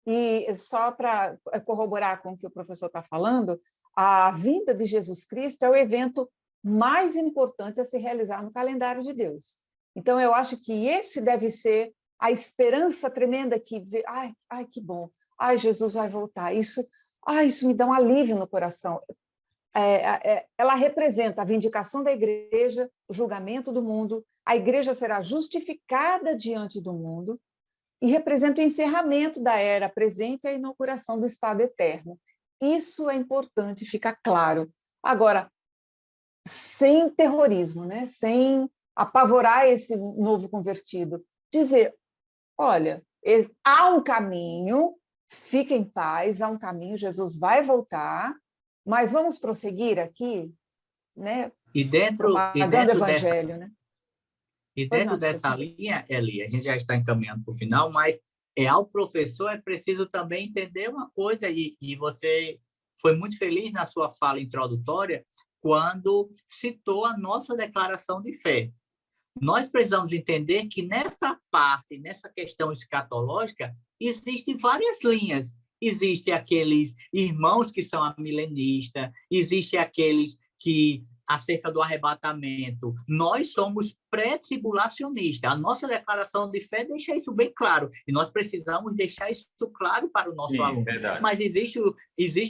E só para corroborar com o que o professor está falando, a vinda de Jesus Cristo é o evento mais importante a se realizar no calendário de Deus. Então, eu acho que esse deve ser a esperança tremenda que vê, ai, que bom, ai, Jesus vai voltar, isso me dá um alívio no coração. Ela representa a vindicação da igreja, o julgamento do mundo, a igreja será justificada diante do mundo e representa o encerramento da era presente e a inauguração do estado eterno. Isso é importante ficar claro. Agora, sem terrorismo, né? Sem apavorar esse novo convertido. Dizer, olha, há um caminho, fique em paz, há um caminho, Jesus vai voltar, mas vamos prosseguir aqui, né? E dentro evangelho, né? E dentro dessa linha, Eli, a gente já está encaminhando para o final, mas ao professor é preciso também entender uma coisa, e você foi muito feliz na sua fala introdutória, quando citou a nossa declaração de fé. Nós precisamos entender que nessa parte, nessa questão escatológica, existem várias linhas. Existem aqueles irmãos que são amilenistas, existem aqueles que, acerca do arrebatamento, nós somos pré-tribulacionistas. A nossa declaração de fé deixa isso bem claro, e nós precisamos deixar isso claro para o nosso aluno. Verdade. Mas existe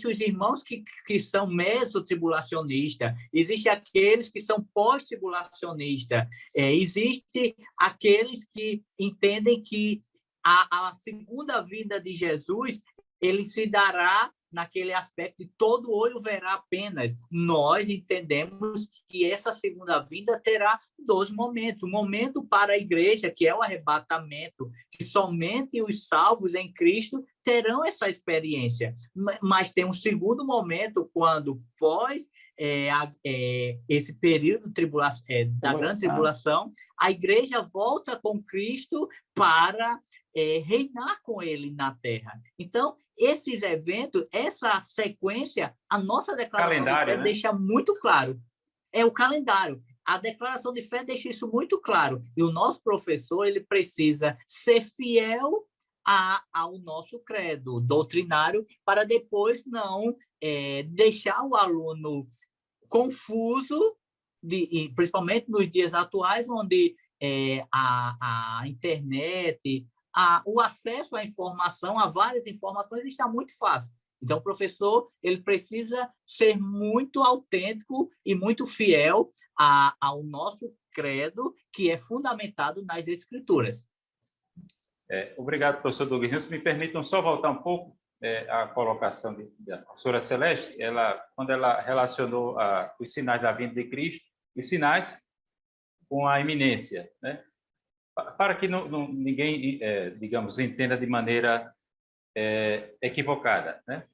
os irmãos que são meso-tribulacionistas, existem aqueles que são pós-tribulacionistas, existem aqueles que entendem que a segunda vinda de Jesus ele se dará naquele aspecto de todo olho verá apenas. Nós entendemos que essa segunda vinda terá 2 momentos. Um momento para a igreja, que é o arrebatamento, que somente os salvos em Cristo terão essa experiência. Mas tem um segundo momento, quando pós esse período da grande tribulação, a igreja volta com Cristo para reinar com ele na terra. Então, esses eventos, essa sequência, a nossa declaração de fé deixa muito claro. É o calendário. A declaração de fé deixa isso muito claro. E o nosso professor ele precisa ser fiel ao nosso credo doutrinário para depois não deixar o aluno confuso, principalmente nos dias atuais, onde a internet, o acesso à informação, a várias informações, está muito fácil. Então, o professor ele precisa ser muito autêntico e muito fiel ao nosso credo, que é fundamentado nas Escrituras. Obrigado, professor Douglas. Me permitam só voltar um pouco à colocação da professora Celeste. Quando ela relacionou os sinais da vinda de Cristo, os sinais com a iminência, né? Para que ninguém, digamos, entenda de maneira equivocada, né?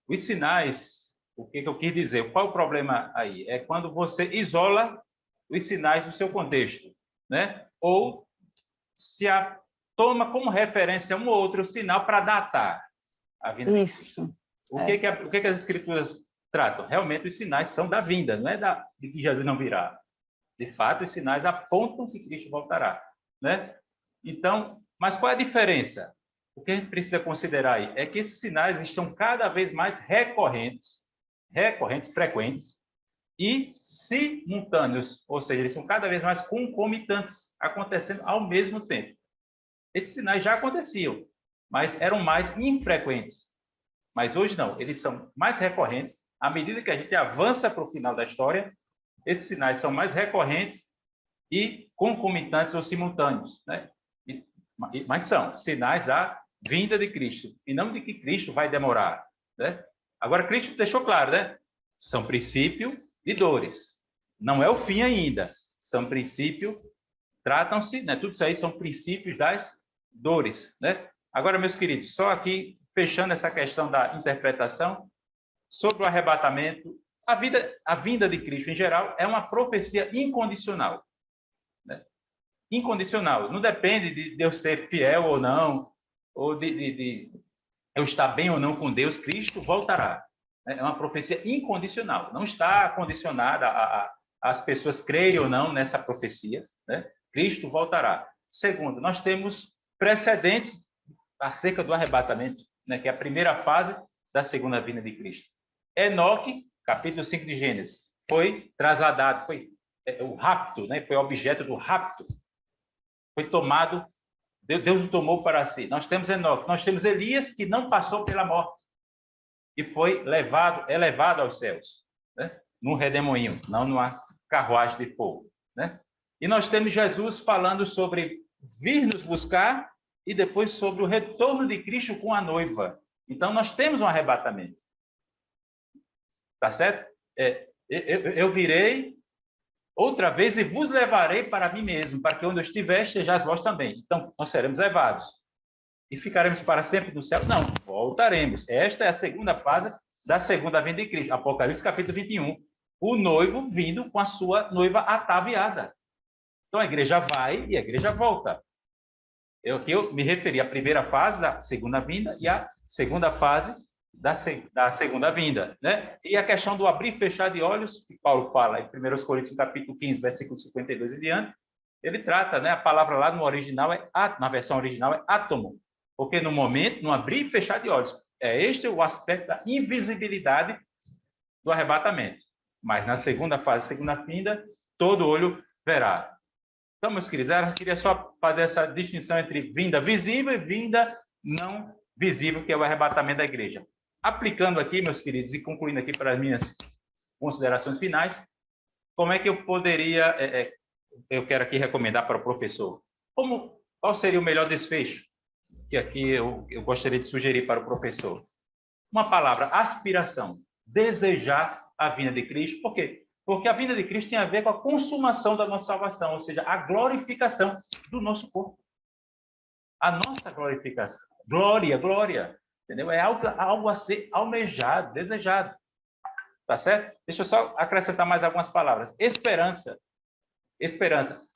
Os sinais, o que eu quis dizer? Qual o problema aí? É quando você isola os sinais do seu contexto, né? Ou se toma como referência um ou outro sinal para datar a vinda. Isso. O que as Escrituras tratam? Realmente os sinais são da vinda, não é de que Jesus não virá. De fato, os sinais apontam que Cristo voltará, né? Então, mas qual é a diferença? O que a gente precisa considerar aí é que esses sinais estão cada vez mais recorrentes, frequentes e simultâneos, ou seja, eles são cada vez mais concomitantes, acontecendo ao mesmo tempo. Esses sinais já aconteciam, mas eram mais infrequentes. Mas hoje não, eles são mais recorrentes. À medida que a gente avança para o final da história, esses sinais são mais recorrentes e concomitantes ou simultâneos, né? Mas são sinais da vinda de Cristo, e não de que Cristo vai demorar, né? Agora, Cristo deixou claro, né? São princípio de dores. Não é o fim ainda. São princípio, tratam-se, né? Tudo isso aí são princípios das dores, né? Agora, meus queridos, só aqui, fechando essa questão da interpretação, sobre o arrebatamento, a vinda de Cristo, em geral, é uma profecia incondicional. Né? Incondicional. Não depende de eu ser fiel ou não, ou de eu estar bem ou não com Deus, Cristo voltará. É uma profecia incondicional. Não está condicionada às pessoas crerem ou não nessa profecia. Né? Cristo voltará. Segundo, nós temos precedentes acerca do arrebatamento, né? Que é a primeira fase da segunda vinda de Cristo. Enoque, capítulo 5 de Gênesis, foi trasladado, foi o rapto, né? Foi objeto do rapto. Foi tomado, Deus o tomou para si. Nós temos Enoque, nós temos Elias, que não passou pela morte e foi elevado aos céus, né? Num redemoinho, não numa carruagem de fogo, né? E nós temos Jesus falando sobre vir nos buscar e depois sobre o retorno de Cristo com a noiva. Então, nós temos um arrebatamento. Tá certo? Eu virei outra vez e vos levarei para mim mesmo, para que onde eu estiver, estejais vós também. Então, nós seremos levados. E ficaremos para sempre no céu? Não, voltaremos. Esta é a segunda fase da segunda vinda de Cristo. Apocalipse, capítulo 21. O noivo vindo com a sua noiva ataviada. Então, a igreja vai e a igreja volta. Eu me referi à primeira fase da segunda vinda e à segunda fase da segunda vinda, né? E a questão do abrir e fechar de olhos, que Paulo fala em 1 Coríntios, capítulo 15, versículo 52 e diante, ele trata, né? A palavra lá no original na versão original é átomo, porque no momento, no abrir e fechar de olhos, este o aspecto da invisibilidade do arrebatamento. Mas na segunda fase, segunda vinda, todo olho verá. Então, meus queridos, eu queria só fazer essa distinção entre vinda visível e vinda não visível, que é o arrebatamento da igreja. Aplicando aqui, meus queridos, e concluindo aqui para as minhas considerações finais, como é que eu poderia, eu quero aqui recomendar para o professor, qual seria o melhor desfecho que aqui eu gostaria de sugerir para o professor? Uma palavra, aspiração, desejar a vinda de Cristo. Por quê? Porque a vinda de Cristo tem a ver com a consumação da nossa salvação, ou seja, a glorificação do nosso corpo. A nossa glorificação. Glória. Entendeu? É algo a ser almejado, desejado. Tá certo? Deixa eu só acrescentar mais algumas palavras. Esperança.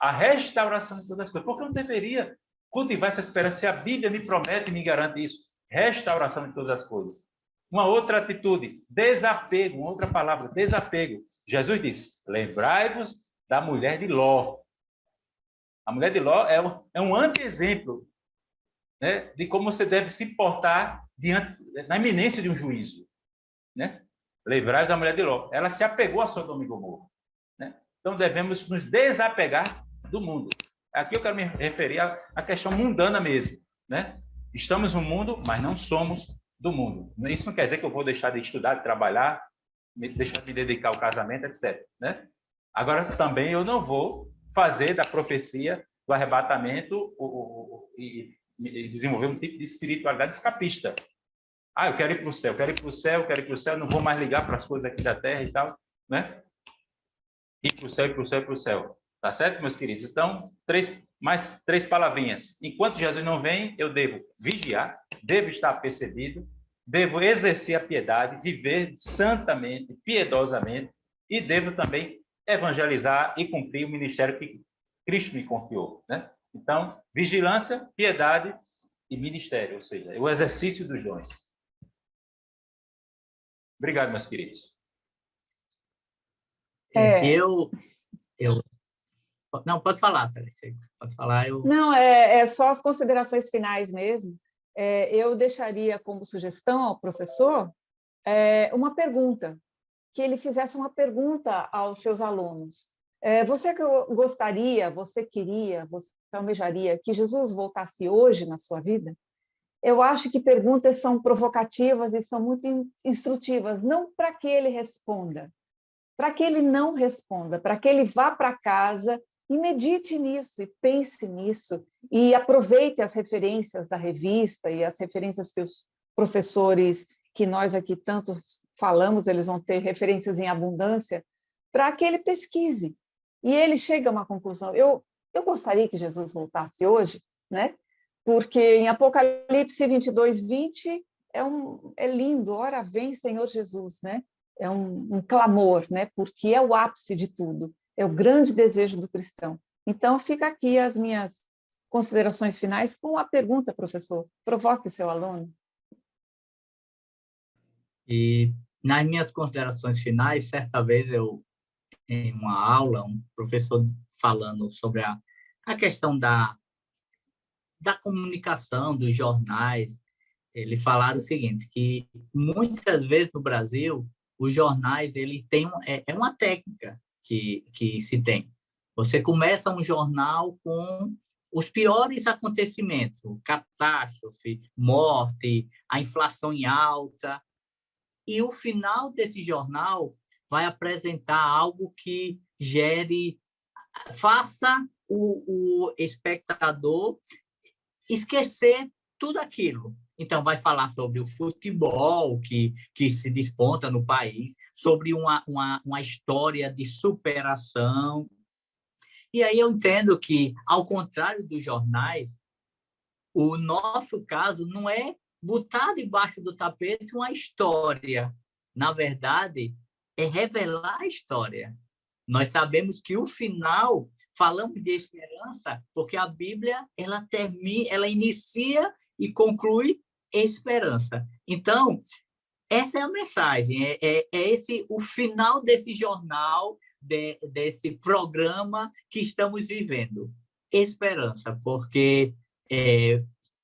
A restauração de todas as coisas. Porque eu não deveria cultivar essa esperança se a Bíblia me promete e me garante isso? Restauração de todas as coisas. Uma outra atitude, desapego, uma outra palavra, desapego. Jesus disse, lembrai-vos da mulher de Ló. A mulher de Ló é um anti-exemplo, né, de como você deve se portar na iminência de um juízo. Né? Lembrai-vos da mulher de Ló. Ela se apegou a Sodoma e Gomorra. Né? Então, devemos nos desapegar do mundo. Aqui eu quero me referir à questão mundana mesmo. Né? Estamos no mundo, mas não somos do mundo. Isso não quer dizer que eu vou deixar de estudar, de trabalhar, deixar de me dedicar ao casamento, etc. Né? Agora, também eu não vou fazer da profecia do arrebatamento e desenvolver um tipo de espiritualidade escapista. Eu quero ir para o céu, quero ir para o céu, não vou mais ligar para as coisas aqui da terra e tal. Né? Ir para o céu. Tá certo, meus queridos? Então, mais três palavrinhas. Enquanto Jesus não vem, eu devo vigiar, devo estar apercebido, devo exercer a piedade, viver santamente, piedosamente, e devo também evangelizar e cumprir o ministério que Cristo me confiou. Né? Então, vigilância, piedade e ministério, ou seja, o exercício dos dons. Obrigado, meus queridos. Não, pode falar, Celeste. Pode falar. Não, é só as considerações finais mesmo. Eu deixaria como sugestão ao professor uma pergunta, que ele fizesse uma pergunta aos seus alunos. Você gostaria, você queria, você almejaria que Jesus voltasse hoje na sua vida? Eu acho que perguntas são provocativas e são muito instrutivas, não para que ele responda, para que ele não responda, para que ele vá para casa e medite nisso, e pense nisso, e aproveite as referências da revista e as referências que os professores, que nós aqui tanto falamos, eles vão ter referências em abundância, para que ele pesquise. E ele chegue a uma conclusão. Eu gostaria que Jesus voltasse hoje, né? porque em Apocalipse 22:20 é lindo, ora vem Senhor Jesus, né? É um clamor, né? Porque é o ápice de tudo, é o grande desejo do cristão. Então, fica aqui as minhas considerações finais com a pergunta, professor. Provoque o seu aluno. E nas minhas considerações finais, certa vez em uma aula, um professor falando sobre a questão da comunicação, dos jornais, ele falaram o seguinte, que muitas vezes no Brasil, os jornais, eles têm é uma técnica que se tem. Você começa um jornal com os piores acontecimentos, catástrofe, morte, a inflação em alta, e o final desse jornal vai apresentar algo que faça o espectador esquecer tudo aquilo. Então, vai falar sobre o futebol que se desponta no país, sobre uma história de superação. E aí eu entendo que, ao contrário dos jornais, o nosso caso não é botar debaixo do tapete uma história. Na verdade, é revelar a história. Nós sabemos que o final, falamos de esperança, porque a Bíblia ela inicia e conclui esperança. Então, essa é a mensagem, é esse o final desse jornal, desse programa que estamos vivendo. Esperança, porque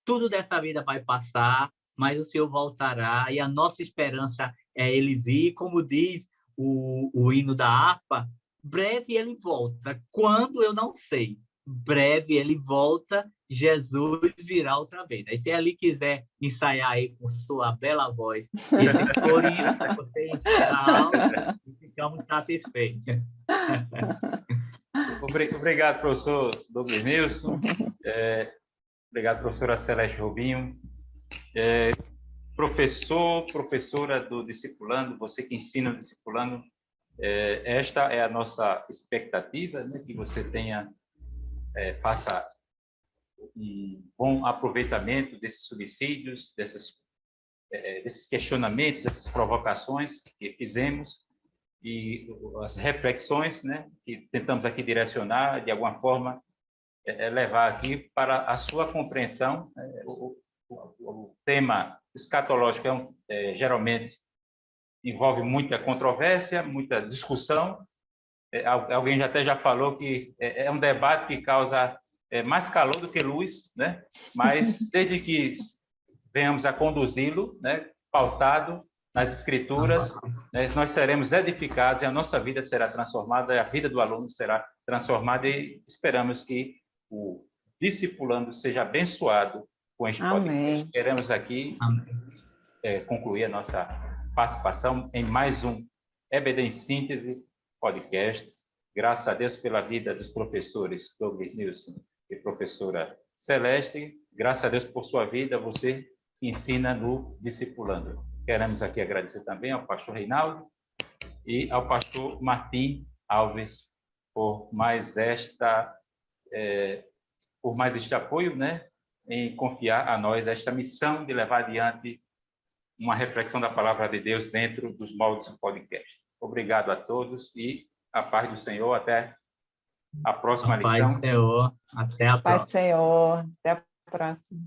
tudo dessa vida vai passar, mas o Senhor voltará, e a nossa esperança é Ele vir, como diz o hino da harpa, breve Ele volta, quando eu não sei, breve Ele volta, Jesus virá outra vez. Aí, se ele quiser ensaiar aí com sua bela voz esse corinho, você encerra a aula e ficamos satisfeitos. Obrigado, professor Douglas Nilson. Obrigado, professora Celeste Robinho. Professora do discipulando, você que ensina o discipulando, esta é a nossa expectativa, né, que você faça um bom aproveitamento desses subsídios, desses questionamentos, dessas provocações que fizemos e as reflexões, né, que tentamos aqui direcionar, de alguma forma, levar aqui para a sua compreensão. O tema escatológico geralmente envolve muita controvérsia, muita discussão. Alguém até já falou que é um debate que causa mais calor do que luz, né? Mas desde que venhamos a conduzi-lo, né, pautado nas Escrituras, né, nós seremos edificados e a nossa vida será transformada, a vida do aluno será transformada e esperamos que o discipulando seja abençoado com este podcast. Queremos aqui concluir a nossa participação em mais um EBD em Síntese podcast. Graças a Deus pela vida dos professores Douglas Nilson e professora Celeste. Graças a Deus por sua vida, você que ensina no Discipulando. Queremos aqui agradecer também ao pastor Reinaldo e ao pastor Martim Alves por mais este apoio, né, em confiar a nós esta missão de levar adiante uma reflexão da palavra de Deus dentro dos moldes do podcast. Obrigado a todos e a paz do Senhor. Até a próxima lição. A paz do Senhor. Até a próxima. Paz do Senhor. Até a próxima.